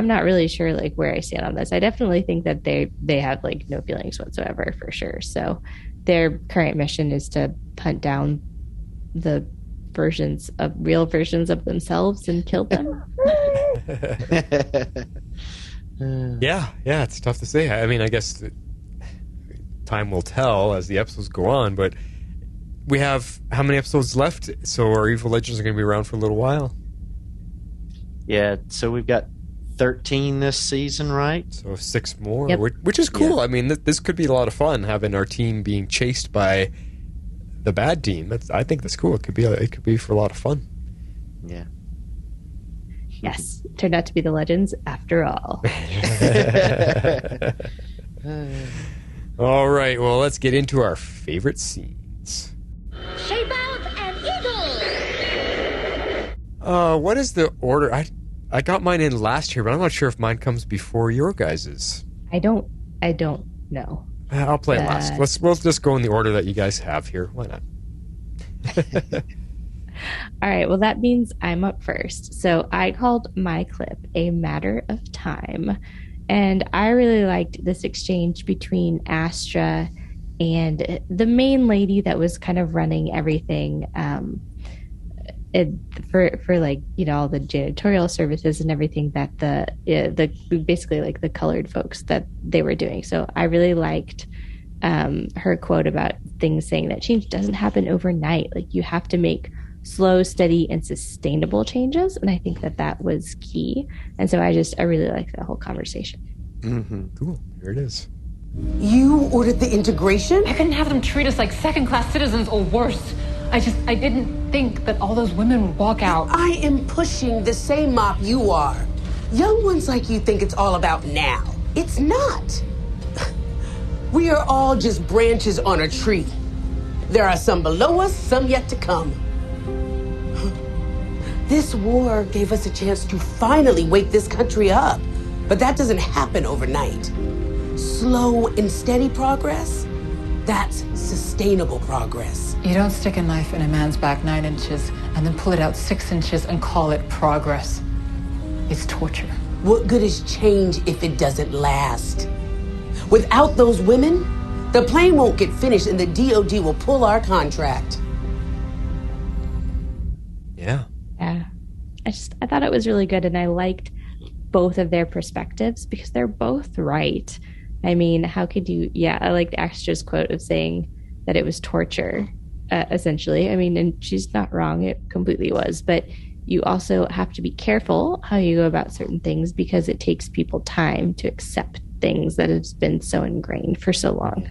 Speaker 6: not really sure like where I stand on this. I definitely think that they have like no feelings whatsoever for sure. So their current mission is to hunt down the real versions of themselves and kill them.
Speaker 5: Yeah, it's tough to say. I mean, I guess time will tell as the episodes go on, but we have how many episodes left? So our evil legends are going to be around for a little while.
Speaker 7: Yeah, so we've got 13 this season, right?
Speaker 5: So 6 more,
Speaker 6: Yep.
Speaker 5: which is cool.
Speaker 7: Yeah.
Speaker 5: I mean, this could be a lot of fun, having our team being chased by the bad team. I think that's cool. It could be for a lot of fun.
Speaker 7: Yeah.
Speaker 6: Yes, turned out to be the legends after all.
Speaker 5: All right, well, let's get into our favorite scenes.
Speaker 10: Shape out and eagle!
Speaker 5: What is the order? I got mine in last year, but I'm not sure if mine comes before your guys's.
Speaker 6: I don't know.
Speaker 5: I'll play it last. We'll just go in the order that you guys have here. Why not?
Speaker 6: All right, well, that means I'm up first. So I called my clip A Matter of Time. And I really liked this exchange between Astra and the main lady that was kind of running everything for like, you know, all the janitorial services and everything that the basically like the colored folks that they were doing. So I really liked her quote about things saying that change doesn't happen overnight. Like you have to make slow, steady, and sustainable changes. And I think that was key. And so I really like that whole conversation.
Speaker 5: Mm-hmm. Cool. Here it is.
Speaker 11: You ordered the integration?
Speaker 12: I couldn't have them treat us like second-class citizens or worse. I didn't think that all those women would walk out.
Speaker 11: I am pushing the same mop you are. Young ones like you think it's all about now. It's not. We are all just branches on a tree. There are some below us, some yet to come. This war gave us a chance to finally wake this country up. But that doesn't happen overnight. Slow and steady progress, that's sustainable progress.
Speaker 12: You don't stick a knife in a man's back 9 inches and then pull it out 6 inches and call it progress. It's torture.
Speaker 11: What good is change if it doesn't last? Without those women, the plane won't get finished and the DOD will pull our contract.
Speaker 5: Yeah.
Speaker 6: Yeah. I thought it was really good, and I liked both of their perspectives because they're both right. I mean, how could you? Yeah, I liked Astra's quote of saying that it was torture, essentially. I mean, and she's not wrong. It completely was. But you also have to be careful how you go about certain things because it takes people time to accept things that have been so ingrained for so long.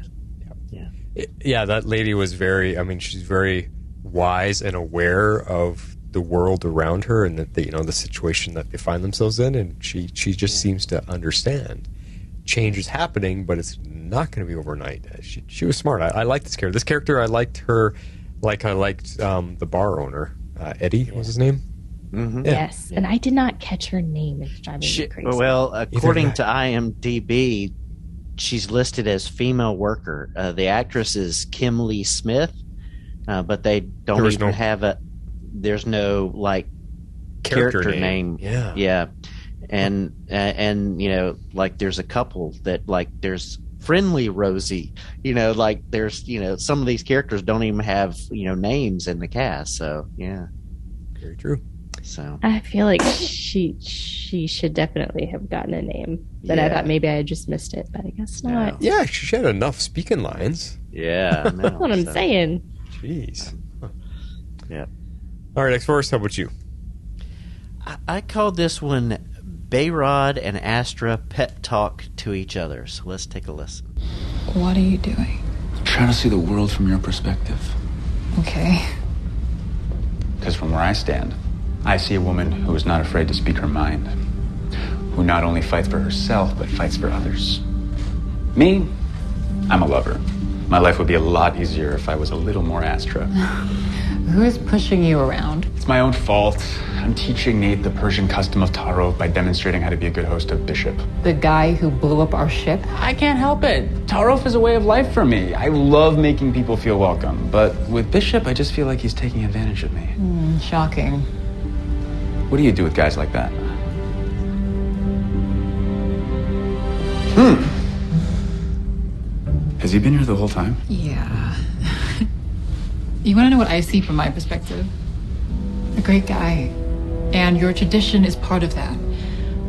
Speaker 5: Yeah, that lady was she's very wise and aware of the world around her and that the situation that they find themselves in, and she just seems to understand change is happening, but it's not going to be overnight. She was smart. I like this character. This character, I liked her like I liked the bar owner, Eddie. What was his name?
Speaker 7: Mm-hmm.
Speaker 6: Yeah. Yes, and I did not catch her name. It's driving me crazy.
Speaker 7: Well, according to IMDb, she's listed as female worker. The actress is Kim Lee Smith, but they don't even have a. There's no like character name. Yeah. And like there's a couple that like there's Friendly Rosie. Like there's some of these characters don't even have names in the cast. So yeah,
Speaker 5: very true.
Speaker 7: So
Speaker 6: I feel like she should definitely have gotten a name. But I thought maybe I had just missed it, but I guess not.
Speaker 5: Yeah, she had enough speaking lines.
Speaker 7: Yeah,
Speaker 6: that's what I'm saying.
Speaker 5: Jeez.
Speaker 7: Yeah.
Speaker 5: All right, X-Force, how about you?
Speaker 7: I called this one Behrad and Astra pep talk to each other. So let's take a listen.
Speaker 12: What are you doing?
Speaker 13: I'm trying to see the world from your perspective.
Speaker 12: Okay.
Speaker 13: Because from where I stand, I see a woman who is not afraid to speak her mind, who not only fights for herself, but fights for others. Me, I'm a lover. My life would be a lot easier if I was a little more Astra.
Speaker 12: Who is pushing you around?
Speaker 13: It's my own fault. I'm teaching Nate the Persian custom of Taro by demonstrating how to be a good host of Bishop.
Speaker 12: The guy who blew up our ship?
Speaker 13: I can't help it. Tarof is a way of life for me. I love making people feel welcome. But with Bishop, I just feel like he's taking advantage of me.
Speaker 12: Shocking.
Speaker 13: What do you do with guys like that? Has he been here the whole time?
Speaker 12: Yeah. You want to know what I see from my perspective? A great guy. And your tradition is part of that.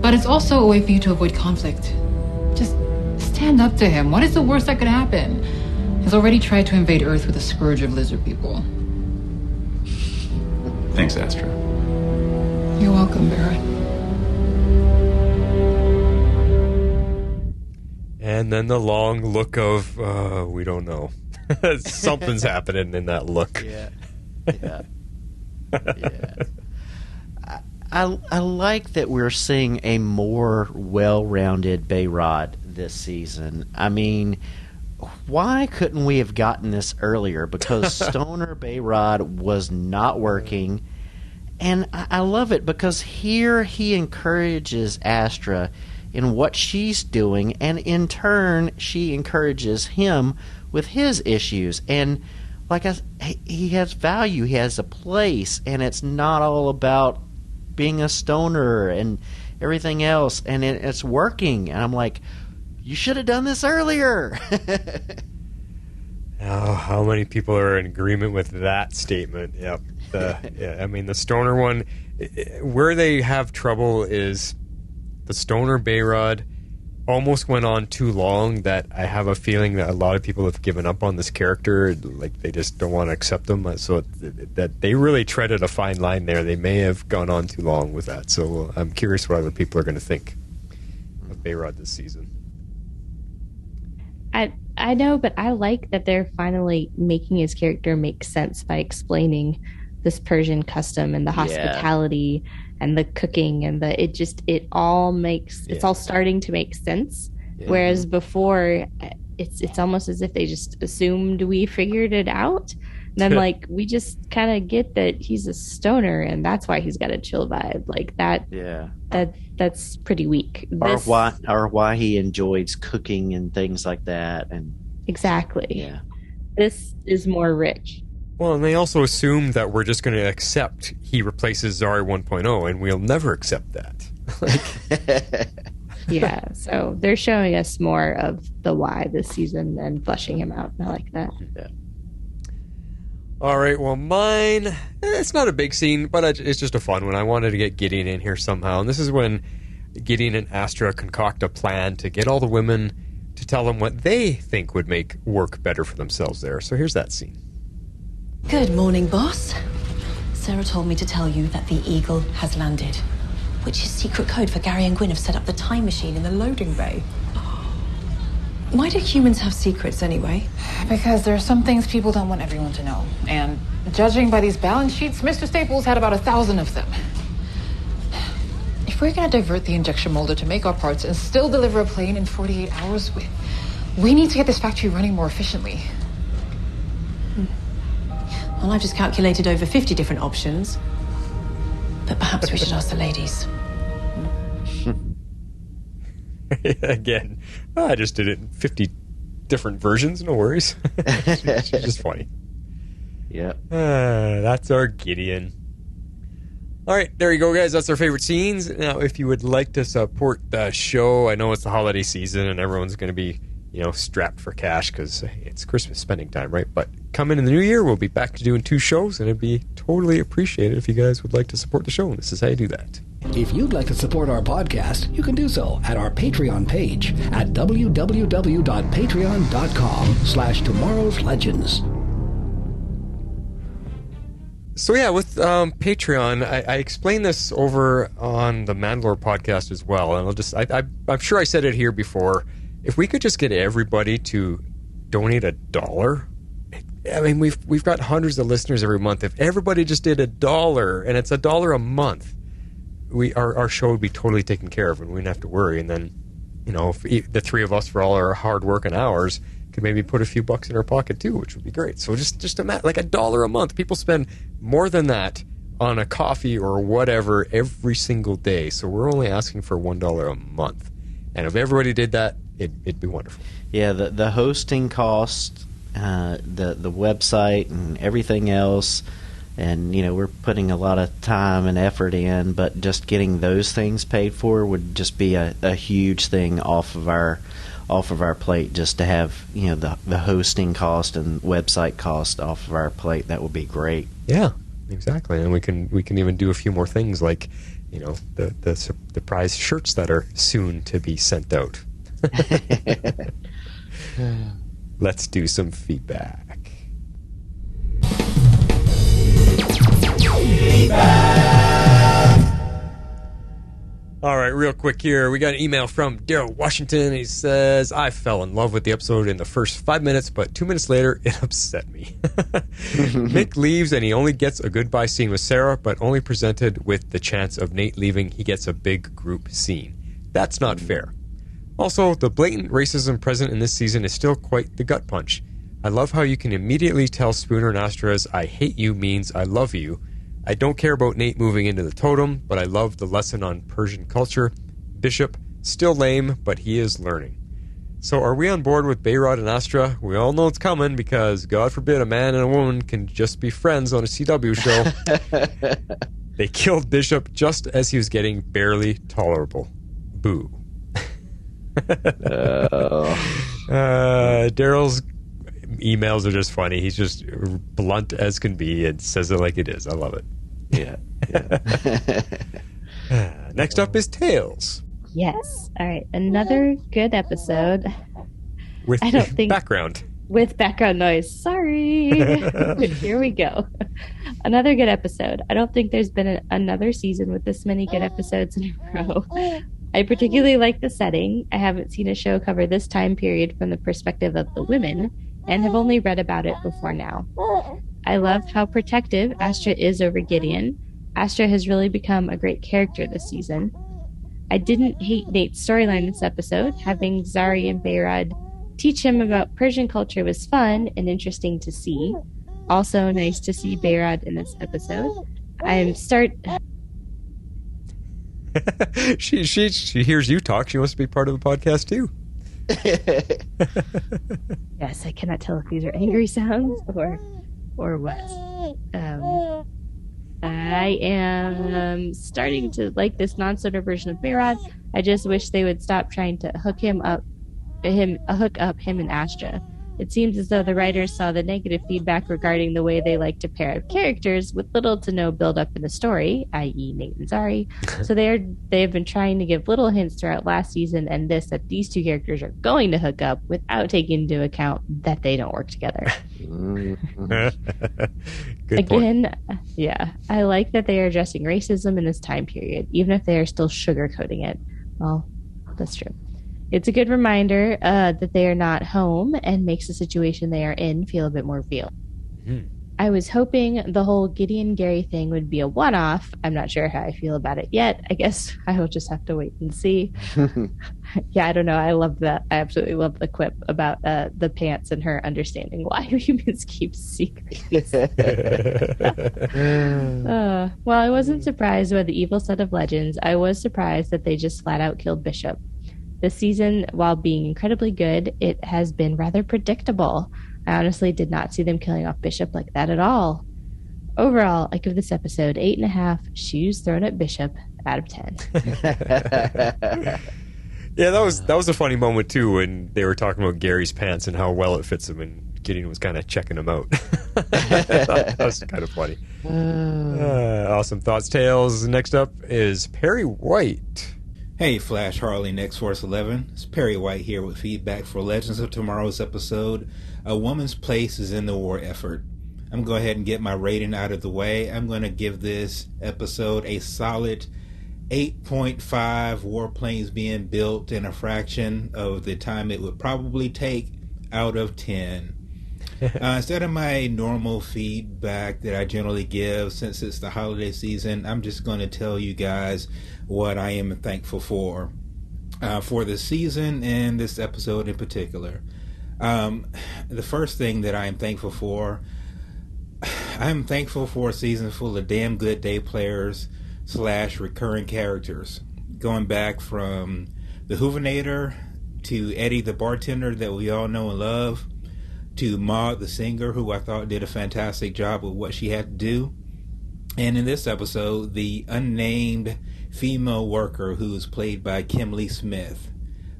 Speaker 12: But it's also a way for you to avoid conflict. Just stand up to him. What is the worst that could happen? He's already tried to invade Earth with a scourge of lizard people.
Speaker 13: Thanks, Astra.
Speaker 12: You're welcome, Behrad.
Speaker 5: And then the long look of, we don't know. Something's happening in that look.
Speaker 7: Yeah. I like that we're seeing a more well-rounded Behrad this season. I mean, why couldn't we have gotten this earlier? Because Stoner Behrad was not working. And I love it because here he encourages Astra in what she's doing, and in turn, she encourages him with his issues. And he has value, he has a place, and it's not all about being a stoner and everything else, and it's working. And I'm like, you should have done this earlier.
Speaker 5: Oh, how many people are in agreement with that statement? Yep. Yeah, I mean, the stoner one, where they have trouble is the stoner Behrad almost went on too long, that I have a feeling that a lot of people have given up on this character. Like, they just don't want to accept him. So that they really treaded a fine line there. They may have gone on too long with that. So I'm curious what other people are going to think of Behrad this season.
Speaker 6: I know, but I like that they're finally making his character make sense by explaining this Persian custom and the hospitality and the cooking and it's all starting to make sense. Yeah. Whereas before, it's almost as if they just assumed we figured it out. And then like we just kind of get that he's a stoner and that's why he's got a chill vibe like that.
Speaker 7: Yeah,
Speaker 6: that's pretty weak.
Speaker 7: Or why he enjoys cooking and things like that. And
Speaker 6: exactly.
Speaker 7: Yeah,
Speaker 6: this is more rich.
Speaker 5: Well, and they also assume that we're just going to accept he replaces Zari 1.0, and we'll never accept that.
Speaker 6: Yeah, so they're showing us more of the why this season and fleshing him out. I like that.
Speaker 7: Yeah.
Speaker 5: All right, well, mine, it's not a big scene, but it's just a fun one. I wanted to get Gideon in here somehow, and this is when Gideon and Astra concoct a plan to get all the women to tell them what they think would make work better for themselves there. So here's that scene.
Speaker 8: Good morning, boss. Sarah told me to tell you that the Eagle has landed, which is secret code for Gary and Gwyn have set up the time machine in the loading bay. Why do humans have secrets anyway?
Speaker 12: Because there are some things people don't want everyone to know. And judging by these balance sheets, Mr. Staples had about 1,000 of them. If we're going to divert the injection molder to make our parts and still deliver a plane in 48 hours, we need to get this factory running more efficiently.
Speaker 8: Well, I've just calculated over 50 different options. But perhaps we should ask the ladies.
Speaker 5: Again, I just did it in 50 different versions. No worries. It's just funny.
Speaker 7: Yeah.
Speaker 5: That's our Gideon. All right, there you go, guys. That's our favorite scenes. Now, if you would like to support the show, I know it's the holiday season and everyone's going to be, strapped for cash because it's Christmas spending time, right? But coming in the new year, we'll be back to doing 2 shows, and it'd be totally appreciated if you guys would like to support the show. And this is how you do that.
Speaker 2: If you'd like to support our podcast, you can do so at our Patreon page at www.patreon.com/tomorrowslegends.
Speaker 5: So yeah, with Patreon, I explained this over on the Mandalore podcast as well, and I'm sure I said it here before. If we could just get everybody to donate $1, I mean, we've got hundreds of listeners every month. If everybody just did $1, and it's $1 a month, our show would be totally taken care of, and we wouldn't have to worry. And then if the three of us, for all our hard work and hours, could maybe put a few bucks in our pocket too, which would be great. So just imagine, like $1 a month. People spend more than that on a coffee or whatever every single day. So we're only asking for $1 a month. And if everybody did that, it'd be wonderful.
Speaker 7: Yeah, the hosting cost, the website and everything else, and we're putting a lot of time and effort in, but just getting those things paid for would just be a huge thing off of our plate. Just to have the hosting cost and website cost off of our plate, that would be great.
Speaker 5: Yeah, exactly. And we can even do a few more things, like the prize shirts that are soon to be sent out. Let's do some feedback. All right, real quick here. We got an email from Daryl Washington. He says, I fell in love with the episode in the first 5 minutes, but 2 minutes later, it upset me. Nick leaves, and he only gets a goodbye scene with Sarah, but only presented with the chance of Nate leaving, he gets a big group scene. That's not fair. Also, the blatant racism present in this season is still quite the gut punch. I love how you can immediately tell Spooner and Astra's I hate you means I love you. I don't care about Nate moving into the totem, but I love the lesson on Persian culture. Bishop, still lame, but he is learning. So are we on board with Behrad and Astra? We all know it's coming because, God forbid, a man and a woman can just be friends on a CW show. They killed Bishop just as he was getting barely tolerable. Boo. Daryl's emails are just funny. He's just blunt as can be and says it like it is. I love it.
Speaker 7: Yeah.
Speaker 5: Next up is Tales.
Speaker 6: Yes. All right. Another good episode.
Speaker 5: With background.
Speaker 6: With background noise. Sorry. Here we go. Another good episode. I don't think there's been another season with this many good episodes in a row. I particularly like the setting. I haven't seen a show cover this time period from the perspective of the women, and have only read about it before now. I love how protective Astra is over Gideon. Astra has really become a great character this season. I didn't hate Nate's storyline this episode. Having Zari and Behrad teach him about Persian culture was fun and interesting to see. Also nice to see Behrad in this episode.
Speaker 5: She hears you talk. She wants to be part of the podcast too.
Speaker 6: Yes, I cannot tell if these are angry sounds or what. I am starting to like this non-stoner version of Behrad. I just wish they would stop trying to hook up him and Astra. It seems as though the writers saw the negative feedback regarding the way they like to pair up characters with little to no build-up in the story, i.e. Nate and Zari. So they have been trying to give little hints throughout last season and this that these two characters are going to hook up without taking into account that they don't work together.
Speaker 5: Good
Speaker 6: Again,
Speaker 5: point.
Speaker 6: Yeah. I like that they are addressing racism in this time period, even if they are still sugarcoating it. Well, that's true. It's a good reminder that they are not home and makes the situation they are in feel a bit more real.
Speaker 5: Mm.
Speaker 6: I was hoping the whole Gideon Gary thing would be a one-off. I'm not sure how I feel about it yet. I guess I will just have to wait and see. Yeah, I don't know. I love that. I absolutely love the quip about the pants and her understanding why humans keep secrets. While I wasn't surprised by the evil set of legends, I was surprised that they just flat out killed Bishop. This season, while being incredibly good, it has been rather predictable. I honestly did not see them killing off Bishop like that at all. Overall, I give this episode 8.5 shoes thrown at Bishop out of 10.
Speaker 5: Yeah, that was a funny moment too when they were talking about Gary's pants and how well it fits him, and Gideon was kind of checking him out. That was kind of funny. Awesome thoughts, Tales. Next up is Perry White.
Speaker 14: Hey, Flash Harley, Next Force 11. It's Perry White here with feedback for Legends of Tomorrow's episode, A Woman's Place is in the War Effort. I'm going to go ahead and get my rating out of the way. I'm going to give this episode a solid 8.5 warplanes being built in a fraction of the time it would probably take out of 10. Instead of my normal feedback that I generally give since it's the holiday season, I'm just going to tell you guys what I am thankful for. for the season and this episode in particular. The first thing that I am thankful for, I'm thankful for a season full of damn good day players / recurring characters. Going back from the Hoovinator to Eddie the bartender that we all know and love, to Maud the singer, who I thought did a fantastic job with what she had to do. And in this episode, the unnamed female worker who was played by Kimberly Smith.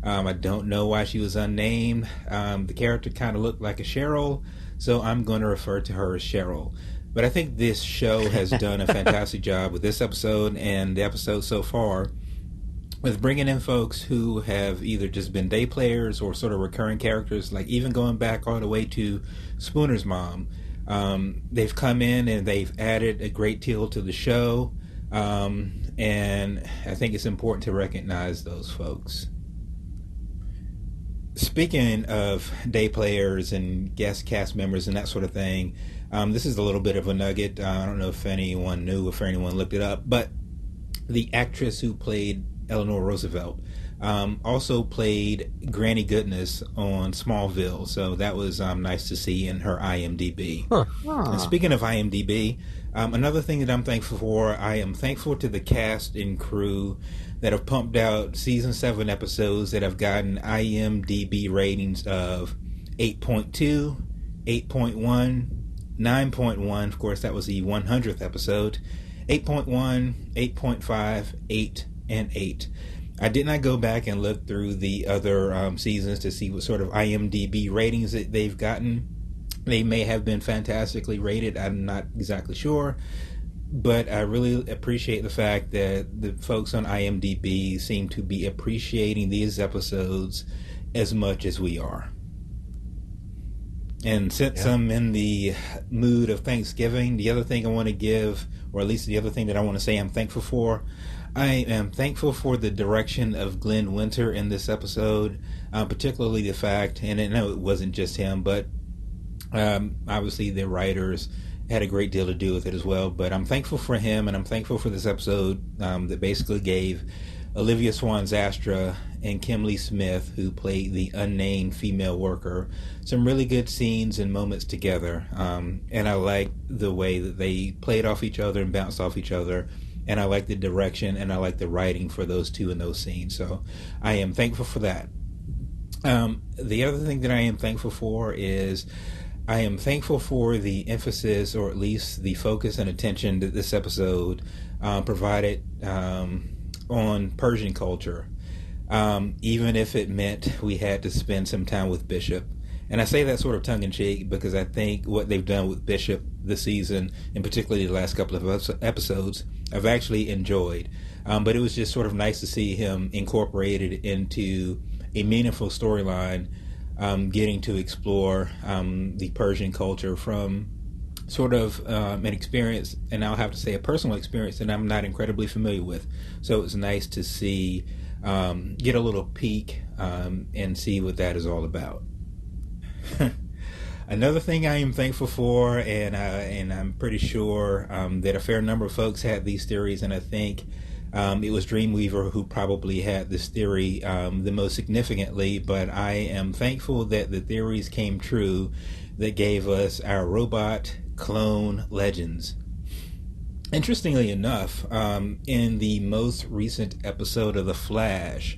Speaker 14: I don't know why she was unnamed. The character kind of looked like a Cheryl, so I'm going to refer to her as Cheryl. But I think this show has done a fantastic job with this episode and the episode so far with bringing in folks who have either just been day players or sort of recurring characters, like even going back all the way to Spooner's mom. They've come in and they've added a great deal to the show, and I think it's important to recognize those folks. Speaking of day players and guest cast members and that sort of thing, this is a little bit of a nugget. I don't know if anyone knew, if anyone looked it up, but the actress who played Eleanor Roosevelt also played Granny Goodness on Smallville, so that was nice to see in her IMDb. And speaking of IMDb, another thing that I'm thankful for, I am thankful to the cast and crew that have pumped out season 7 episodes that have gotten IMDb ratings of 8.2, 8.1, 9.1, of course that was the 100th episode, 8.1, 8.5, 8, and 8. I did not go back and look through the other seasons to see what sort of IMDb ratings that they've gotten. They may have been fantastically rated, I'm not exactly sure, but I really appreciate the fact that the folks on IMDb seem to be appreciating these episodes as much as we are. And since I'm in the mood of Thanksgiving, the other thing I want to give, or at least the other thing that I want to say I'm thankful for, I am thankful for the direction of Glenn Winter in this episode, particularly the fact, and I know it wasn't just him, but obviously the writers had a great deal to do with it as well, but I'm thankful for him, and I'm thankful for this episode that basically gave Olivia Swan-Zastra and Kimberly Smith, who played the unnamed female worker, some really good scenes and moments together, and I like the way that they played off each other and bounced off each other, and I like the direction and I like the writing for those two in those scenes, so I am thankful for that. The other thing that I am thankful for is I am thankful for the emphasis, or at least the focus and attention that this episode provided on Persian culture, even if it meant we had to spend some time with Bishop. And I say that sort of tongue-in-cheek because I think what they've done with Bishop this season, and particularly the last couple of episodes, I've actually enjoyed. But it was just sort of nice to see him incorporated into a meaningful storyline, getting to explore the Persian culture from sort of an experience, and I'll have to say a personal experience that I'm not incredibly familiar with. So it's nice to see, get a little peek and see what that is all about. Another thing I am thankful for, and I'm pretty sure that a fair number of folks had these theories, and I think it was Dreamweaver who probably had this theory the most significantly, but I am thankful that the theories came true that gave us our robot clone legends. Interestingly enough, in the most recent episode of The Flash,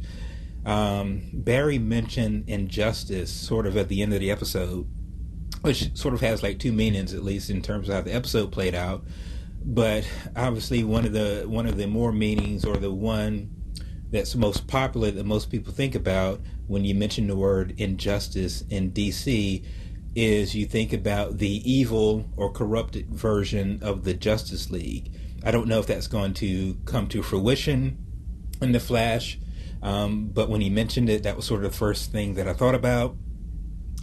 Speaker 14: Barry mentioned injustice sort of at the end of the episode, which sort of has like two meanings, at least in terms of how the episode played out. But obviously one of the more meanings, or the one that's most popular that most people think about when you mention the word injustice in DC, is you think about the evil or corrupted version of the Justice League. I don't know if that's going to come to fruition in The Flash, but when he mentioned it, that was sort of the first thing that I thought about.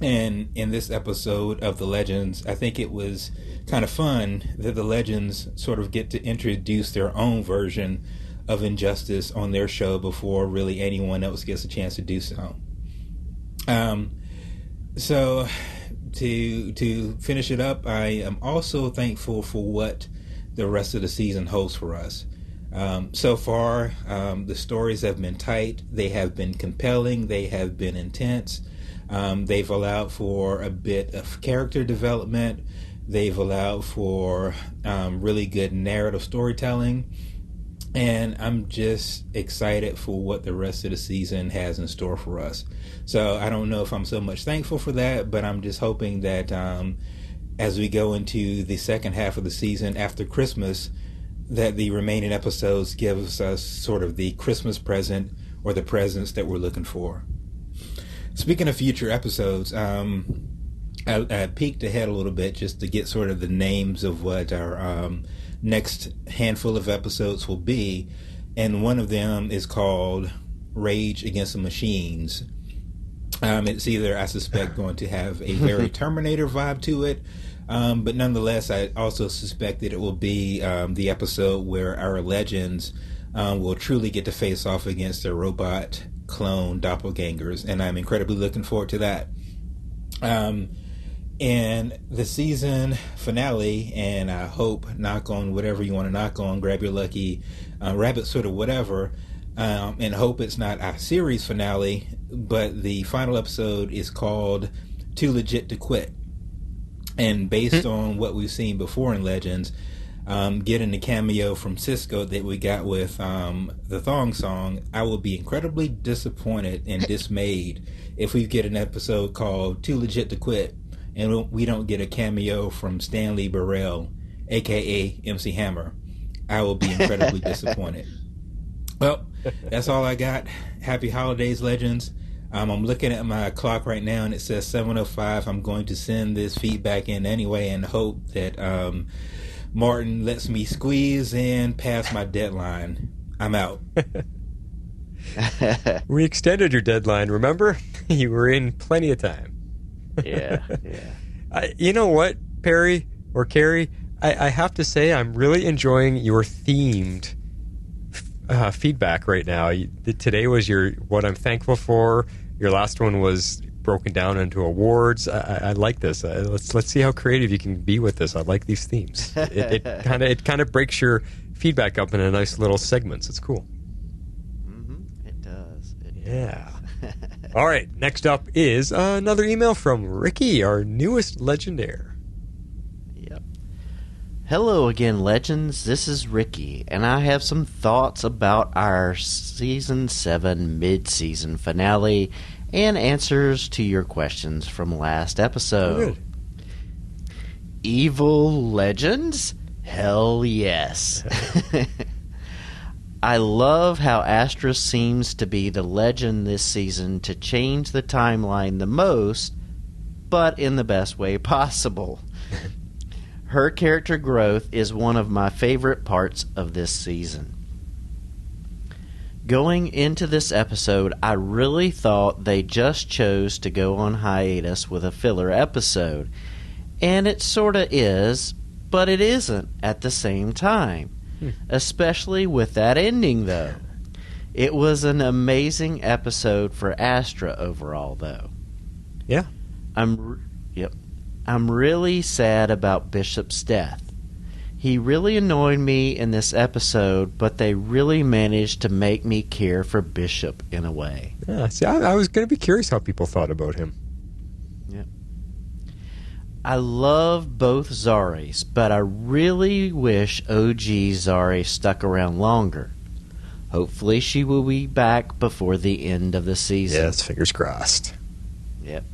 Speaker 14: And in this episode of The Legends, I think it was kind of fun that the Legends sort of get to introduce their own version of injustice on their show before really anyone else gets a chance to do so. So to finish it up, I am also thankful for what the rest of the season holds for us. So far, the stories have been tight. They have been compelling. They have been intense. They've allowed for a bit of character development. They've allowed for really good narrative storytelling. And I'm just excited for what the rest of the season has in store for us. So I don't know if I'm so much thankful for that, but I'm just hoping that as we go into the second half of the season after Christmas, that the remaining episodes gives us sort of the Christmas present or the presents that we're looking for. Speaking of future episodes, I peeked ahead a little bit just to get sort of the names of what our next handful of episodes will be, and one of them is called Rage Against the Machines. It's either, I suspect, going to have a very Terminator vibe to it, but nonetheless, I also suspect that it will be the episode where our legends will truly get to face off against their robot clone doppelgangers, and I'm incredibly looking forward to that. And the season finale, and I hope, knock on whatever you want to knock on, grab your lucky rabbit, sort of whatever, and hope it's not a series finale, but the final episode is called Too Legit to Quit. And based on what we've seen before in Legends, getting the cameo from Cisco that we got with the Thong Song, I will be incredibly disappointed and dismayed if we get an episode called Too Legit to Quit and we don't get a cameo from Stanley Burrell, a.k.a. MC Hammer. I will be incredibly disappointed. Well, that's all I got. Happy holidays, Legends. I'm looking at my clock right now, and it says 7:05. I'm going to send this feedback in anyway and hope that Martin lets me squeeze in past my deadline. I'm out.
Speaker 5: We extended your deadline, remember? You were in plenty of time.
Speaker 7: Yeah.
Speaker 5: You know what, Perry or Carrie? I have to say I'm really enjoying your themed feedback right now. Today was your what I'm thankful for. Your last one was broken down into awards. I like this. Let's see how creative you can be with this. I like these themes. It kind of breaks your feedback up into nice little segments. It's cool.
Speaker 7: Mm-hmm. It does.
Speaker 5: Yeah. All right. Next up is another email from Ricky, our newest legendaire.
Speaker 7: Yep. Hello again, Legends. This is Ricky, and I have some thoughts about our Season 7 mid-season finale and answers to your questions from last episode.
Speaker 5: Oh, good.
Speaker 7: Evil Legends? Hell yes. I love how Astra seems to be the legend this season to change the timeline the most, but in the best way possible. Her character growth is one of my favorite parts of this season. Going into this episode, I really thought they just chose to go on hiatus with a filler episode. And it sorta is, but it isn't at the same time. Especially with that ending, though. It was an amazing episode for Astra overall, though.
Speaker 5: Yeah.
Speaker 7: I'm really sad about Bishop's death. He really annoyed me in this episode, but they really managed to make me care for Bishop in a way.
Speaker 5: Yeah, see, I was going to be curious how people thought about him.
Speaker 7: Yep. I love both Zaris, but I really wish OG Zari stuck around longer. Hopefully she will be back before the end of the season.
Speaker 5: Yes, fingers crossed.
Speaker 7: Yep.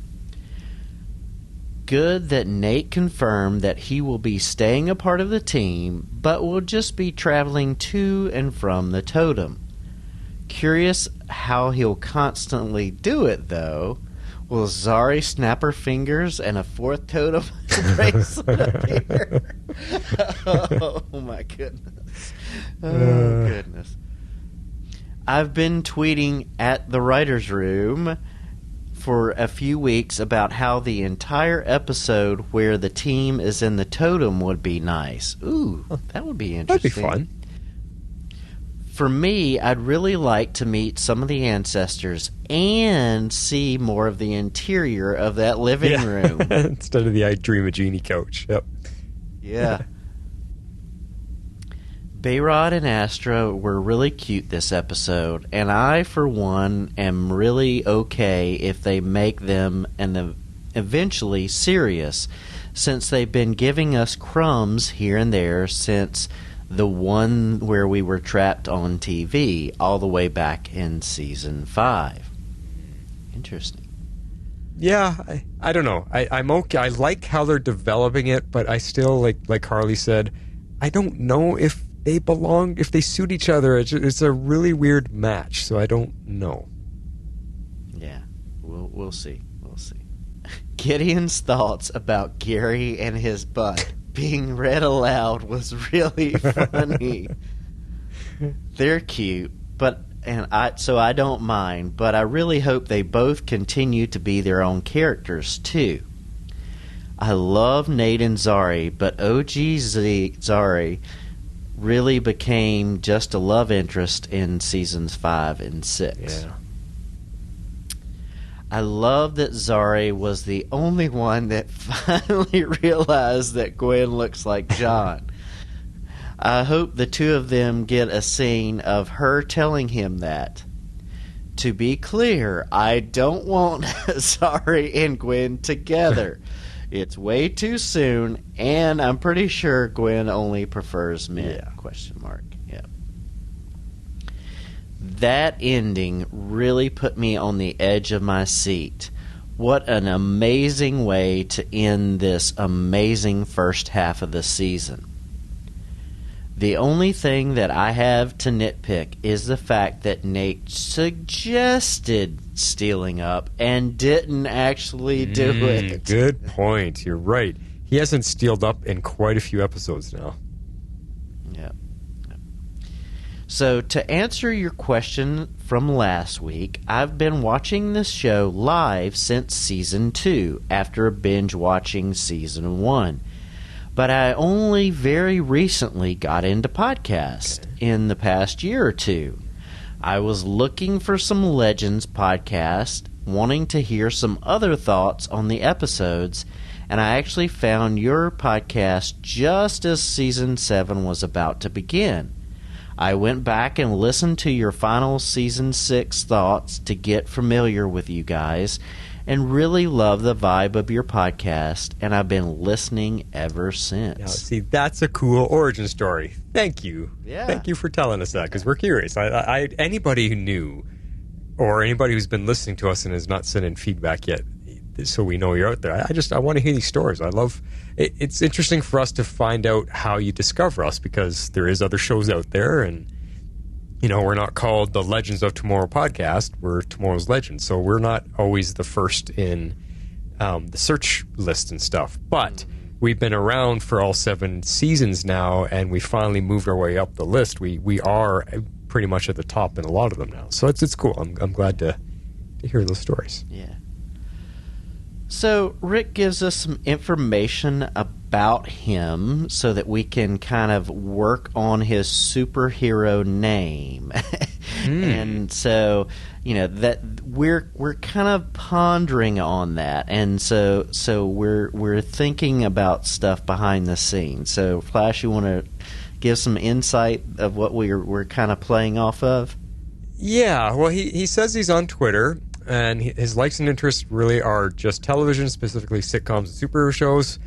Speaker 7: Good that Nate confirmed that he will be staying a part of the team, but will just be traveling to and from the totem. Curious how he'll constantly do it, though. Will Zari snap her fingers and a fourth totem bracelet appear? Oh, my goodness. Oh, goodness. I've been tweeting at the writer's room for a few weeks about how the entire episode where the team is in the totem would be nice. Ooh, that would be interesting.
Speaker 5: That'd be fun.
Speaker 7: For me, I'd really like to meet some of the ancestors and see more of the interior of that living room.
Speaker 5: Instead of the I Dream a Genie coach. Yep.
Speaker 7: Yeah. Behrad and Astra were really cute this episode, and I, for one, am really okay if they make them eventually serious, since they've been giving us crumbs here and there since the one where we were trapped on TV all the way back in season 5. Interesting.
Speaker 5: Yeah, I don't know. I'm okay. I like how they're developing it, but I still, like Harley said, I don't know if they belong, if they suit each other. It's a really weird match, so I don't know.
Speaker 7: Yeah, we'll see. We'll see. Gideon's thoughts about Gary and his butt being read aloud was really funny. They're cute, so I don't mind, but I really hope they both continue to be their own characters too. I love Nate and Zari, but OG Zari really became just a love interest in seasons 5 and 6.
Speaker 5: Yeah.
Speaker 7: I love that Zari was the only one that finally realized that Gwyn looks like John. I hope the two of them get a scene of her telling him that. To be clear, I don't want Zari and Gwyn together. It's way too soon, and I'm pretty sure Gwyn only prefers men.
Speaker 5: Yeah.
Speaker 7: Yeah. That ending really put me on the edge of my seat. What an amazing way to end this amazing first half of the season. The only thing that I have to nitpick is the fact that Nate suggested stealing up and didn't actually do it.
Speaker 5: Good point. You're right. He hasn't steeled up in quite a few episodes now.
Speaker 7: Yep. So, to answer your question from last week, I've been watching this show live since Season 2 after binge watching Season 1. But I only very recently got into podcasts in the past year or two. I was looking for some Legends podcast, wanting to hear some other thoughts on the episodes, and I actually found your podcast just as Season 7 was about to begin. I went back and listened to your final Season 6 thoughts to get familiar with you guys, and really love the vibe of your podcast, and I've been listening ever since.
Speaker 5: Now, see, that's a cool origin story. Thank you.
Speaker 7: Yeah.
Speaker 5: Thank you for telling us that, because we're curious. Anybody who knew, or anybody who's been listening to us and has not sent in feedback yet, so we know you're out there. I want to hear these stories. I love it. It's interesting for us to find out how you discover us, because there is other shows out there, and we're not called the Legends of Tomorrow podcast. We're Tomorrow's Legends, so we're not always the first in the search list and stuff. But we've been around for all 7 seasons now, and we finally moved our way up the list. We are pretty much at the top in a lot of them now, so it's cool. I'm glad to hear those stories.
Speaker 7: Yeah. So Rick gives us some information about him so that we can kind of work on his superhero name. And so, that we're kind of pondering on that. And so we're thinking about stuff behind the scenes. So Flash, you want to give some insight of what we're kind of playing off of?
Speaker 5: Yeah, well, he says he's on Twitter, and his likes and interests really are just television, specifically sitcoms and superhero shows.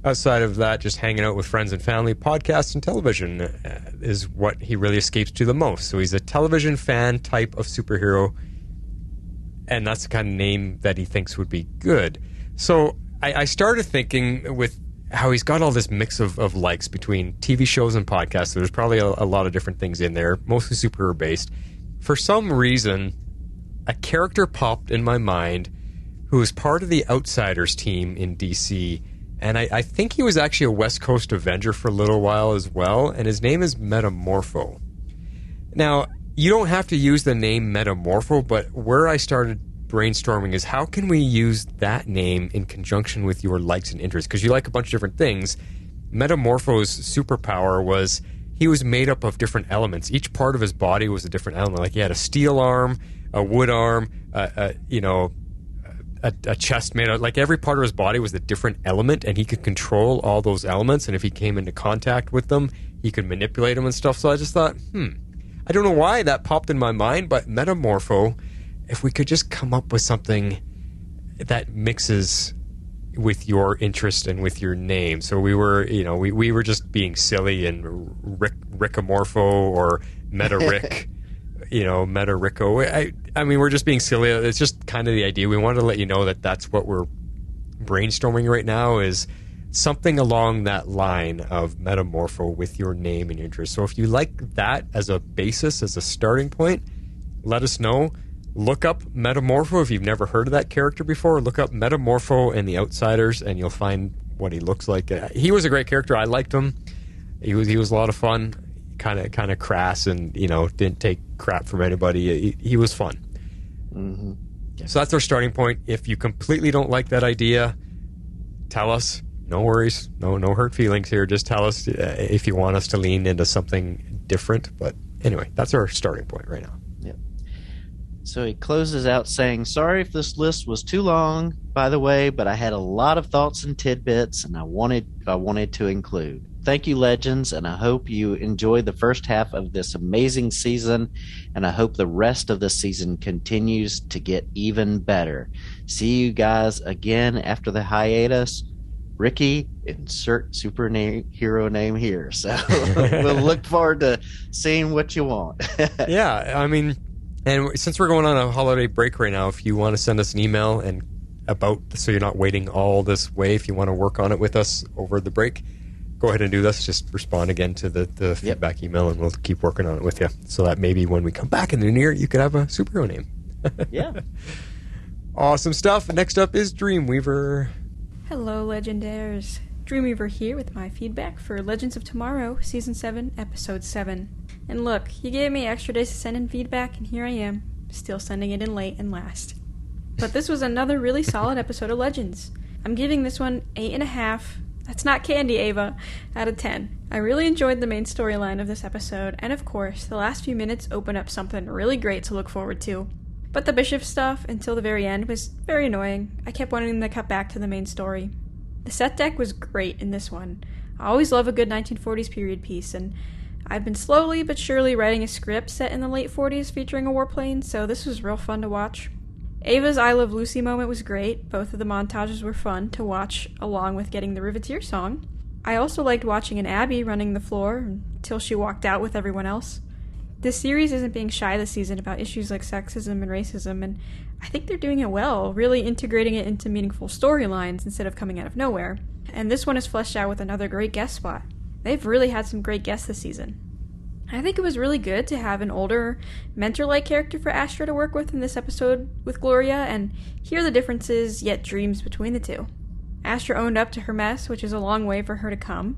Speaker 5: Outside of that, just hanging out with friends and family. Podcasts and television is what he really escapes to the most. So he's a television fan type of superhero, and that's the kind of name that he thinks would be good. So I started thinking with how he's got all this mix of likes between TV shows and podcasts. So there's probably a lot of different things in there, mostly superhero based. For some reason, a character popped in my mind who was part of the Outsiders team in DC, and I think he was actually a West Coast Avenger for a little while as well, and his name is Metamorpho. Now, you don't have to use the name Metamorpho, but where I started brainstorming is how can we use that name in conjunction with your likes and interests? Because you like a bunch of different things. Metamorpho's superpower was he was made up of different elements. Each part of his body was a different element. Like he had a steel arm, a wood arm, a chest made out, like every part of his body was a different element, and he could control all those elements, and if he came into contact with them, he could manipulate them and stuff. So I just thought, I don't know why that popped in my mind, but Metamorpho, if we could just come up with something that mixes with your interest and with your name. So we were, we were just being silly, and Rickamorpho or Meta Rick, Meta Ricko. I mean, we're just being silly. It's just kind of the idea. We wanted to let you know that that's what we're brainstorming right now, is something along that line of Metamorpho with your name and interest. So if you like that as a basis, as a starting point, let us know. Look up Metamorpho if you've never heard of that character before. Look up Metamorpho and the Outsiders, and you'll find what he looks like. He was a great character. I liked him. He was a lot of fun. Kind of crass, and didn't take crap from anybody. He was fun.
Speaker 7: Mm-hmm. Yeah.
Speaker 5: So that's our starting point. If you completely don't like that idea, tell us. No worries. No hurt feelings here. Just tell us if you want us to lean into something different. But anyway, that's our starting point right now.
Speaker 7: Yep. So he closes out saying, "Sorry if this list was too long, by the way, but I had a lot of thoughts and tidbits, and I wanted to include. Thank you, Legends, and I hope you enjoyed the first half of this amazing season, and I hope the rest of the season continues to get even better. See you guys again after the hiatus. Ricky, insert superhero name here." So we'll look forward to seeing what you want.
Speaker 5: Yeah, I mean, and since we're going on a holiday break right now, if you want to send us an email so you're not waiting all this way, if you want to work on it with us over the break, go ahead and do this. Just respond again to the feedback email, and we'll keep working on it with you, so that maybe when we come back in the new year, you could have a superhero name.
Speaker 7: Yeah.
Speaker 5: Awesome stuff. Next up is Dreamweaver.
Speaker 15: Hello, Legendaires. Dreamweaver here with my feedback for Legends of Tomorrow, Season 7, Episode 7. And look, you gave me extra days to send in feedback, and here I am, still sending it in late and last. But this was another really solid episode of Legends. I'm giving this one 8.5. That's not candy, Ava. Out of 10. I really enjoyed the main storyline of this episode, and of course, the last few minutes open up something really great to look forward to. But the Bishop stuff, until the very end, was very annoying. I kept wanting them to cut back to the main story. The set deck was great in this one. I always love a good 1940s period piece, and I've been slowly but surely writing a script set in the late 40s featuring a warplane, so this was real fun to watch. Ava's I Love Lucy moment was great. Both of the montages were fun to watch, along with getting the Riveteer song. I also liked watching an Abby running the floor until she walked out with everyone else. This series isn't being shy this season about issues like sexism and racism, and I think they're doing it well, really integrating it into meaningful storylines instead of coming out of nowhere. And this one is fleshed out with another great guest spot. They've really had some great guests this season. I think it was really good to have an older, mentor-like character for Astra to work with in this episode with Gloria, and hear the differences, yet dreams between the two. Astra owned up to her mess, which is a long way for her to come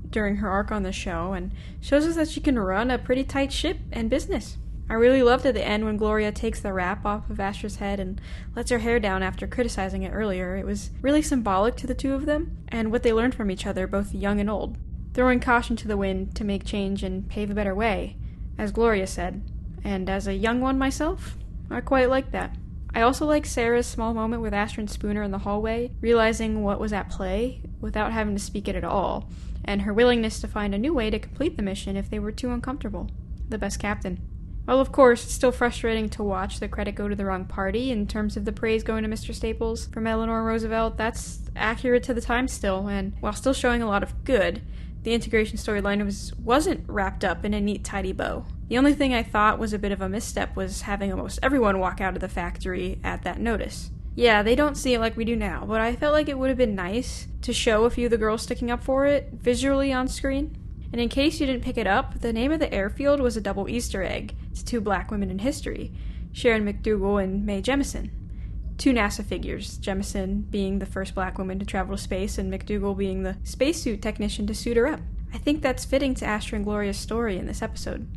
Speaker 15: during her arc on the show, and shows us that she can run a pretty tight ship and business. I really loved at the end when Gloria takes the wrap off of Astra's head and lets her hair down after criticizing it earlier. It was really symbolic to the two of them, and what they learned from each other, both young and old. Throwing caution to the wind to make change and pave a better way, as Gloria said. And as a young one myself, I quite like that. I also like Sarah's small moment with Astra and Spooner in the hallway, realizing what was at play without having to speak it at all, and her willingness to find a new way to complete the mission if they were too uncomfortable. The best captain. Well, of course, it's still frustrating to watch the credit go to the wrong party in terms of the praise going to Mr. Staples from Eleanor Roosevelt. That's accurate to the time still, and while still showing a lot of good, the integration storyline wasn't wrapped up in a neat, tidy bow. The only thing I thought was a bit of a misstep was having almost everyone walk out of the factory at that notice. Yeah, they don't see it like we do now, but I felt like it would have been nice to show a few of the girls sticking up for it visually on screen. And in case you didn't pick it up, the name of the airfield was a double Easter egg to two black women in history, Sharon McDougal and Mae Jemison. Two NASA figures, Jemison being the first black woman to travel to space and McDougal being the spacesuit technician to suit her up. I think that's fitting to Astra and Gloria's story in this episode.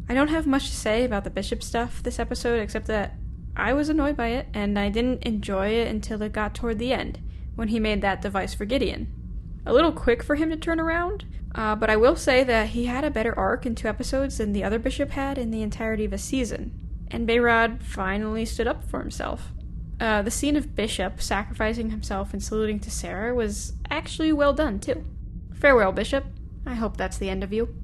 Speaker 15: I don't have much to say about the Bishop stuff this episode, except that I was annoyed by it, and I didn't enjoy it until it got toward the end, when he made that device for Gideon. A little quick for him to turn around, but I will say that he had a better arc in 2 episodes than the other Bishop had in the entirety of a season, and Behrad finally stood up for himself. The scene of Bishop sacrificing himself and saluting to Sarah was actually well done, too. Farewell, Bishop. I hope that's the end of you.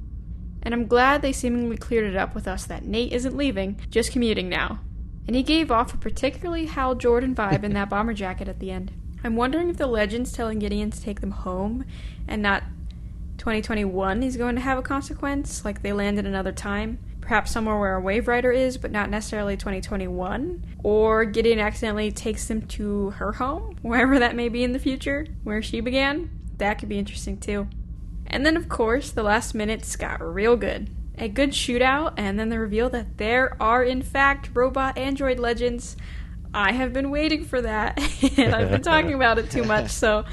Speaker 15: And I'm glad they seemingly cleared it up with us that Nate isn't leaving, just commuting now. And he gave off a particularly Hal Jordan vibe in that bomber jacket at the end. I'm wondering if the Legend's telling Gideon to take them home and not 2021 is going to have a consequence, like they land in another time. Perhaps somewhere where a Wave Rider is, but not necessarily 2021. Or Gideon accidentally takes them to her home, wherever that may be in the future, where she began. That could be interesting too. And then, of course, the last minutes got real good. A good shootout, and then the reveal that there are, in fact, robot android legends. I have been waiting for that, and I've been talking about it too much, so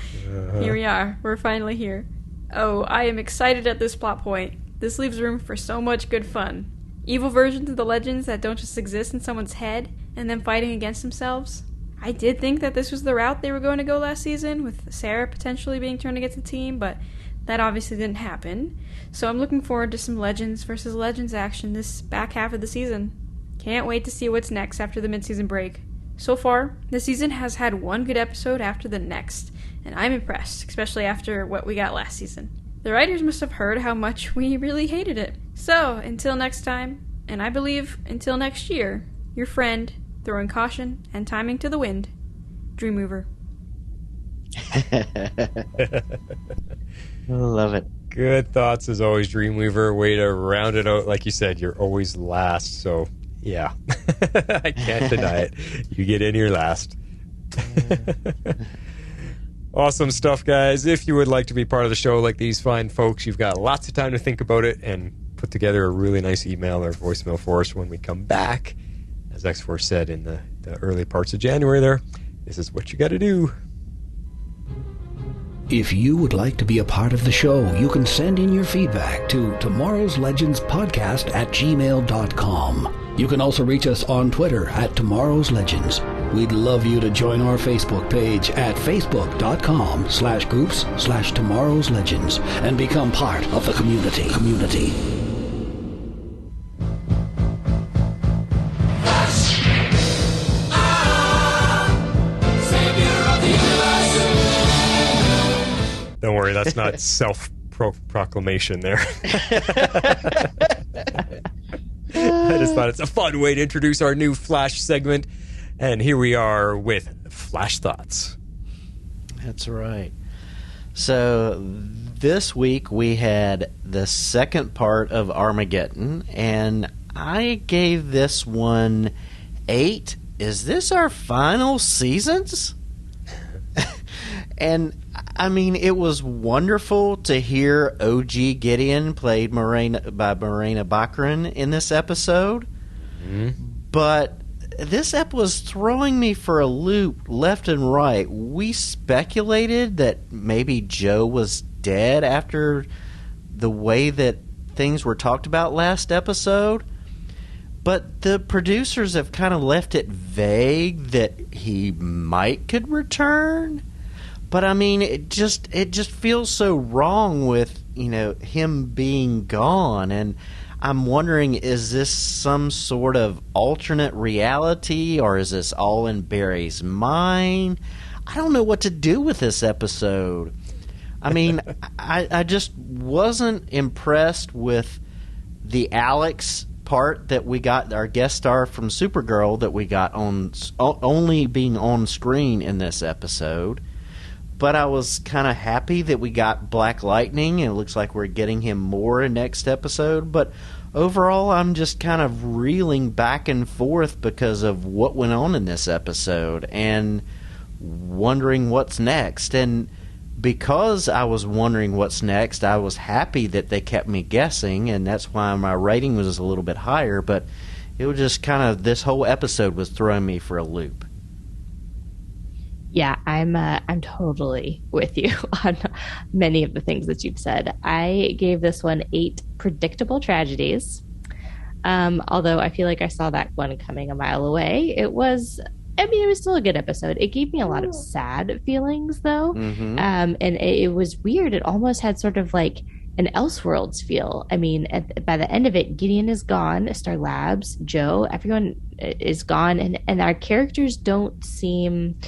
Speaker 15: here we are. We're finally here. Oh, I am excited at this plot point. This leaves room for so much good fun. Evil versions of the legends that don't just exist in someone's head, and then fighting against themselves. I did think that this was the route they were going to go last season, with Sarah potentially being turned against the team, but that obviously didn't happen. So I'm looking forward to some Legends versus Legends action this back half of the season. Can't wait to see what's next after the mid-season break. So far, the season has had one good episode after the next, and I'm impressed, especially after what we got last season. The writers must have heard how much we really hated it. So, until next time, and I believe until next year, your friend, throwing caution and timing to the wind, Dreamweaver.
Speaker 7: I love it.
Speaker 5: Good thoughts as always, Dreamweaver. Way to round it out. Like you said, you're always last, so yeah. I can't deny it. You get in here last. Awesome stuff, guys. If you would like to be part of the show like these fine folks, you've got lots of time to think about it and put together a really nice email or voicemail for us when we come back. As X-Force said in the early parts of January there, this is what you got to do.
Speaker 2: If you would like to be a part of the show, you can send in your feedback to tomorrowslegendspodcast@gmail.com. You can also reach us on Twitter at Tomorrow's Legends. We'd love you to join our Facebook page at facebook.com/groups/Tomorrow's Legends and become part of the community.
Speaker 5: Don't worry, that's not self-proclamation there. I just thought it's a fun way to introduce our new Flash segment. And here we are with Flash Thoughts.
Speaker 7: That's right. So this week we had the second part of Armageddon, and I gave this one 8. Is this our final seasons? And I mean, it was wonderful to hear OG Gideon played by Morena Baccarin in this episode. But this ep was throwing me for a loop left and right. We speculated that maybe Joe was dead after the way that things were talked about last episode. But the producers have kind of left it vague that he could return. But I mean, it just feels so wrong with, him being gone. And I'm wondering, is this some sort of alternate reality, or is this all in Barry's mind? I don't know what to do with this episode. I mean, I just wasn't impressed with the Alex part that we got, our guest star from Supergirl that we got on only being on screen in this episode. But I was kind of happy that we got Black Lightning, and it looks like we're getting him more in next episode. But overall, I'm just kind of reeling back and forth because of what went on in this episode and wondering what's next. And because I was wondering what's next, I was happy that they kept me guessing, and that's why my rating was a little bit higher. But it was just kind of, this whole episode was throwing me for a loop.
Speaker 6: Yeah, I'm totally with you on many of the things that you've said. I gave this one 8 predictable tragedies. Although I feel like I saw that one coming a mile away. It was still a good episode. It gave me a lot of sad feelings, though. And it was weird. It almost had sort of like an Elseworlds feel. I mean, by the end of it, Gideon is gone, Star Labs, Joe, everyone is gone, and our characters don't seem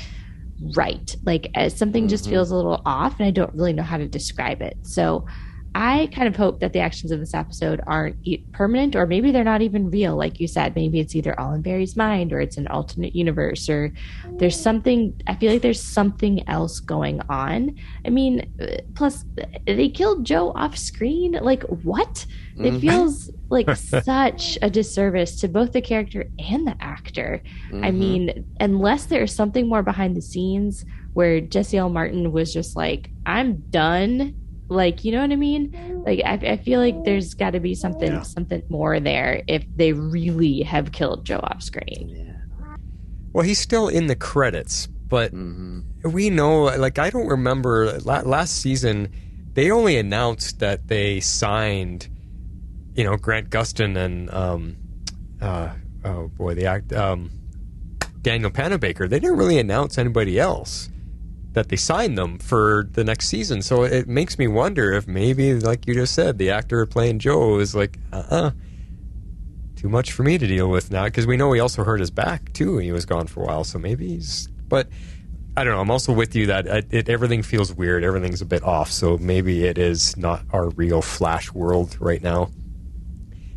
Speaker 6: right. Like something just feels a little off, and I don't really know how to describe it. So I kind of hope that the actions of this episode aren't permanent, or maybe they're not even real. Like you said, maybe it's either all in Barry's mind, or it's an alternate universe, or there's something. I feel like there's something else going on. I mean, plus they killed Joe off screen. Like, what? It feels like such a disservice to both the character and the actor. I mean, unless there's something more behind the scenes where Jesse L. Martin was just like, I'm done. Like, you know what I mean? Like, I feel like there's got to be something more there if they really have killed Joe off screen.
Speaker 7: Yeah.
Speaker 5: Well, he's still in the credits, but we know, like, I don't remember last season, they only announced that they signed, you know, Grant Gustin and, Daniel Panabaker. They didn't really announce anybody else that they signed them for the next season. So it makes me wonder if maybe, like you just said, the actor playing Joe is like, too much for me to deal with now, because we know he also hurt his back too, and he was gone for a while. So maybe he's, but I don't know. I'm also with you that everything feels weird. Everything's a bit off. So maybe it is not our real Flash world right now,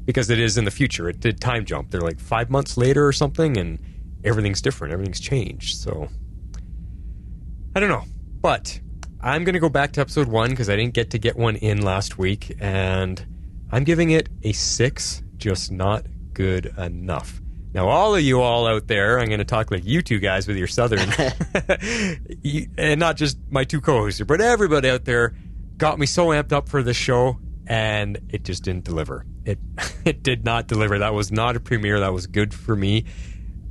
Speaker 5: because it is in the future. It did time jump. They're like 5 months later or something, and everything's different. Everything's changed. So I don't know, but I'm going to go back to episode 1 because I didn't get one in last week, and I'm giving it a 6, just not good enough. Now, all of you all out there, I'm going to talk like you two guys with your Southern, and not just my two co-hosts, but everybody out there got me so amped up for this show, and it just didn't deliver. It did not deliver. That was not a premiere. That was good for me.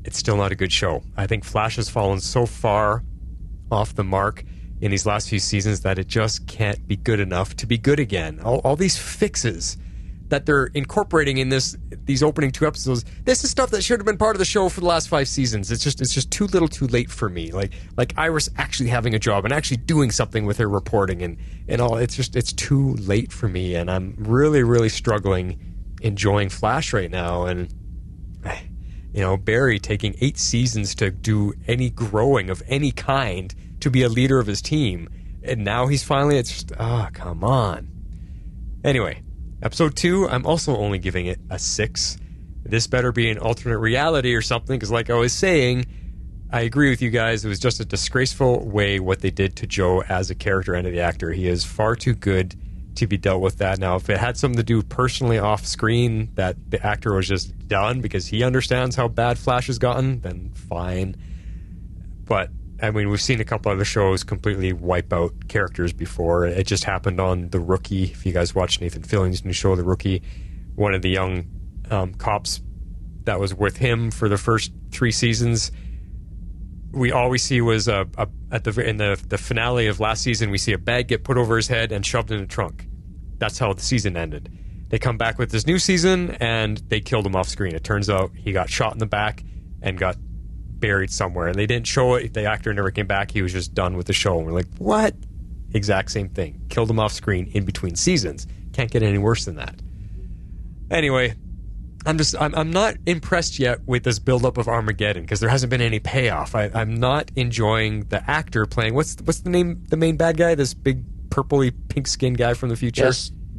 Speaker 5: It's still not a good show. I think Flash has fallen so far off the mark in these last few seasons that it just can't be good enough to be good again. All these fixes that they're incorporating in these opening 2 episodes, this is stuff that should have been part of the show for the last 5 seasons. It's just too little too late for me. Like Iris actually having a job and actually doing something with her reporting and all. It's too late for me, and I'm really, really struggling enjoying Flash right now. And you know, Barry taking 8 seasons to do any growing of any kind, to be a leader of his team, and now he's finally, it's just, come on. Anyway, episode 2, I'm also only giving it a 6. This better be an alternate reality or something, because like I was saying, I agree with you guys, it was just a disgraceful way what they did to Joe as a character and to the actor. He is far too good to be dealt with that. Now, if it had something to do personally off screen, that the actor was just done because he understands how bad Flash has gotten, then fine. But I mean, we've seen a couple other shows completely wipe out characters before. It just happened on The Rookie. If you guys watch Nathan Fillion's new show, The Rookie, one of the young cops that was with him for the first 3 seasons, all we see was in the finale of last season, we see a bag get put over his head and shoved in a trunk. That's how the season ended. They come back with this new season, and they killed him off screen. It turns out he got shot in the back and got buried somewhere, and they didn't show it. The actor never came back. He was just done with the show, and we're like, what? Exact same thing. Killed him off screen in between seasons. Can't get any worse than that. Anyway, I'm not impressed yet with this buildup of Armageddon, because there hasn't been any payoff. I'm not enjoying the actor playing. What's the name? The main bad guy, this big purpley pink skinned guy from the future.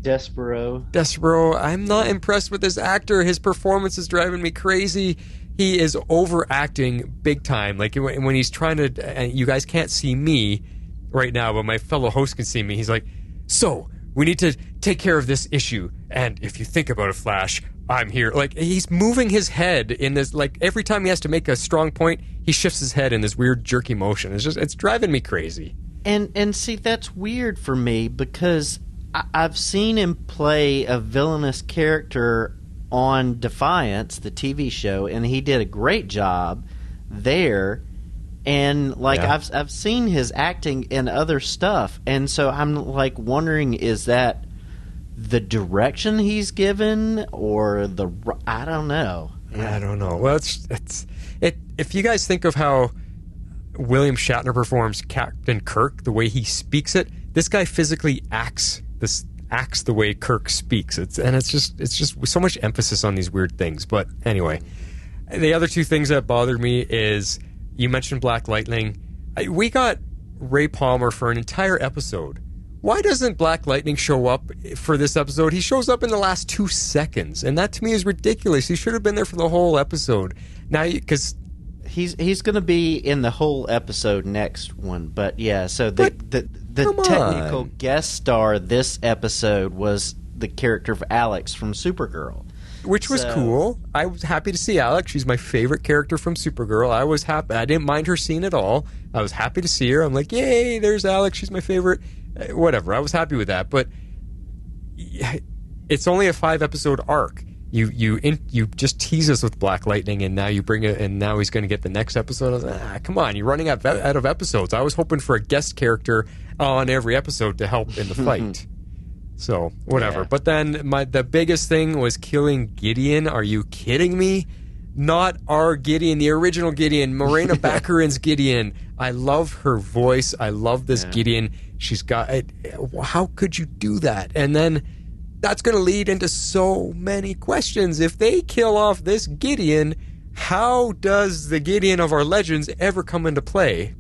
Speaker 5: Despero. I'm not impressed with this actor. His performance is driving me crazy. He is overacting big time. Like when he's trying to, you guys can't see me right now, but my fellow host can see me. He's like, so we need to take care of this issue. And if you think about it, Flash, I'm here. Like, he's moving his head in this, like, every time he has to make a strong point, he shifts his head in this weird jerky motion. It's driving me crazy.
Speaker 7: And see, that's weird for me, because I've seen him play a villainous character on Defiance, the TV show, and he did a great job there. And like, yeah. I've seen his acting in other stuff, and so I'm like wondering, is that the direction he's given, or I don't know.
Speaker 5: I don't know. Well, it's if you guys think of how William Shatner performs Captain Kirk, the way he speaks it, this guy physically acts acts the way Kirk speaks. It's just so much emphasis on these weird things. But anyway, the other two things that bothered me is you mentioned Black Lightning. We got Ray Palmer for an entire episode. Why doesn't Black Lightning show up for this episode? He shows up in the last 2 seconds, and that to me is ridiculous. He should have been there for the whole episode. Now, because
Speaker 7: he's going to be in the whole episode next one, but yeah. So the technical guest star this episode was the character of Alex from Supergirl,
Speaker 5: which was cool. I was happy to see Alex. She's my favorite character from Supergirl. I was happy. I didn't mind her scene at all. I was happy to see her. I'm like, yay! There's Alex. She's my favorite. Whatever. I was happy with that, but it's only a 5-episode arc. You just tease us with Black Lightning, and now you bring it, and now he's going to get the next episode. I was like, come on, you're running out of episodes. I was hoping for a guest character on every episode to help in the fight. So whatever. Yeah. But then the biggest thing was killing Gideon. Are you kidding me? Not our Gideon, the original Gideon, Morena Baccarin's Gideon. I love her voice. I love this Gideon. She's got it. How could you do that? And then that's going to lead into so many questions. If they kill off this Gideon, how does the Gideon of our legends ever come into play?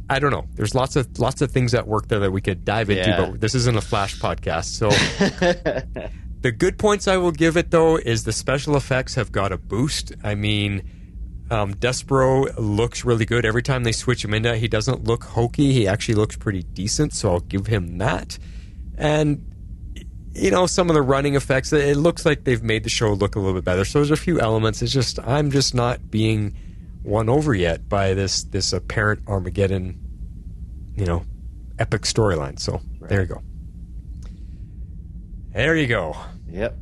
Speaker 5: I don't know. There's lots of things at work there that we could dive into, but this isn't a Flash podcast. So the good points I will give it, though, is the special effects have got a boost. I mean, Despero looks really good. Every time they switch him into, he doesn't look hokey. He actually looks pretty decent, so I'll give him that. And, you know, some of the running effects, it looks like they've made the show look a little bit better. So there's a few elements. It's just, I'm just not being won over yet by this apparent Armageddon, you know, epic storyline. So there you go. There you go.
Speaker 7: Yep.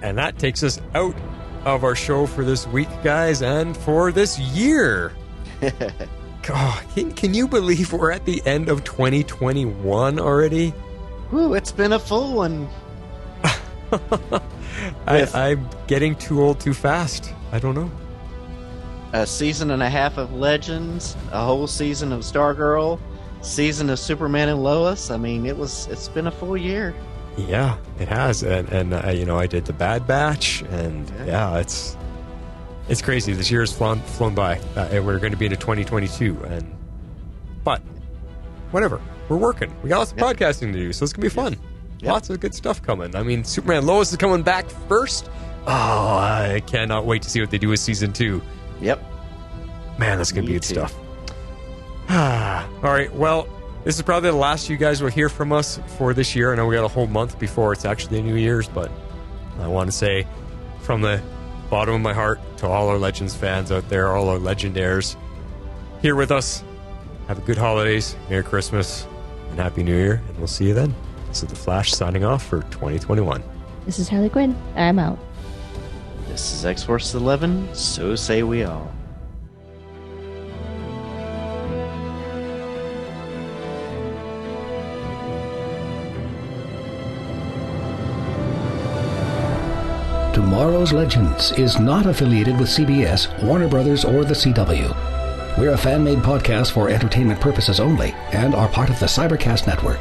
Speaker 5: And that takes us out of our show for this week, guys, and for this year. God, can you believe we're at the end of 2021 already?
Speaker 7: Whew, it's been a full one.
Speaker 5: I'm getting too old too fast. I don't know.
Speaker 7: A season and a half of Legends, a whole season of Stargirl, season of Superman and Lois. I mean, it's been a full year.
Speaker 5: Yeah, it has, and you know, I did the Bad Batch, and it's crazy. This year has flown by, and we're going to be into 2022, but whatever, we're working. We got lots of podcasting to do, so it's going to be fun. Lots of good stuff coming. I mean, Superman and Lois is coming back first. Oh, I cannot wait to see what they do with season 2.
Speaker 7: Yep,
Speaker 5: man, that's going to be good stuff. All right, well. This is probably the last you guys will hear from us for this year. I know we got a whole month before it's actually New Year's, but I want to say from the bottom of my heart to all our Legends fans out there, all our Legendaires here with us, have a good holidays, Merry Christmas, and Happy New Year, and we'll see you then. This is The Flash signing off for 2021.
Speaker 6: This is Harley Quinn. I'm out.
Speaker 7: This is X-Force 11, so say we all.
Speaker 2: Tomorrow's Legends is not affiliated with CBS, Warner Brothers, or the CW. We're a fan-made podcast for entertainment purposes only and are part of the Cybercast Network.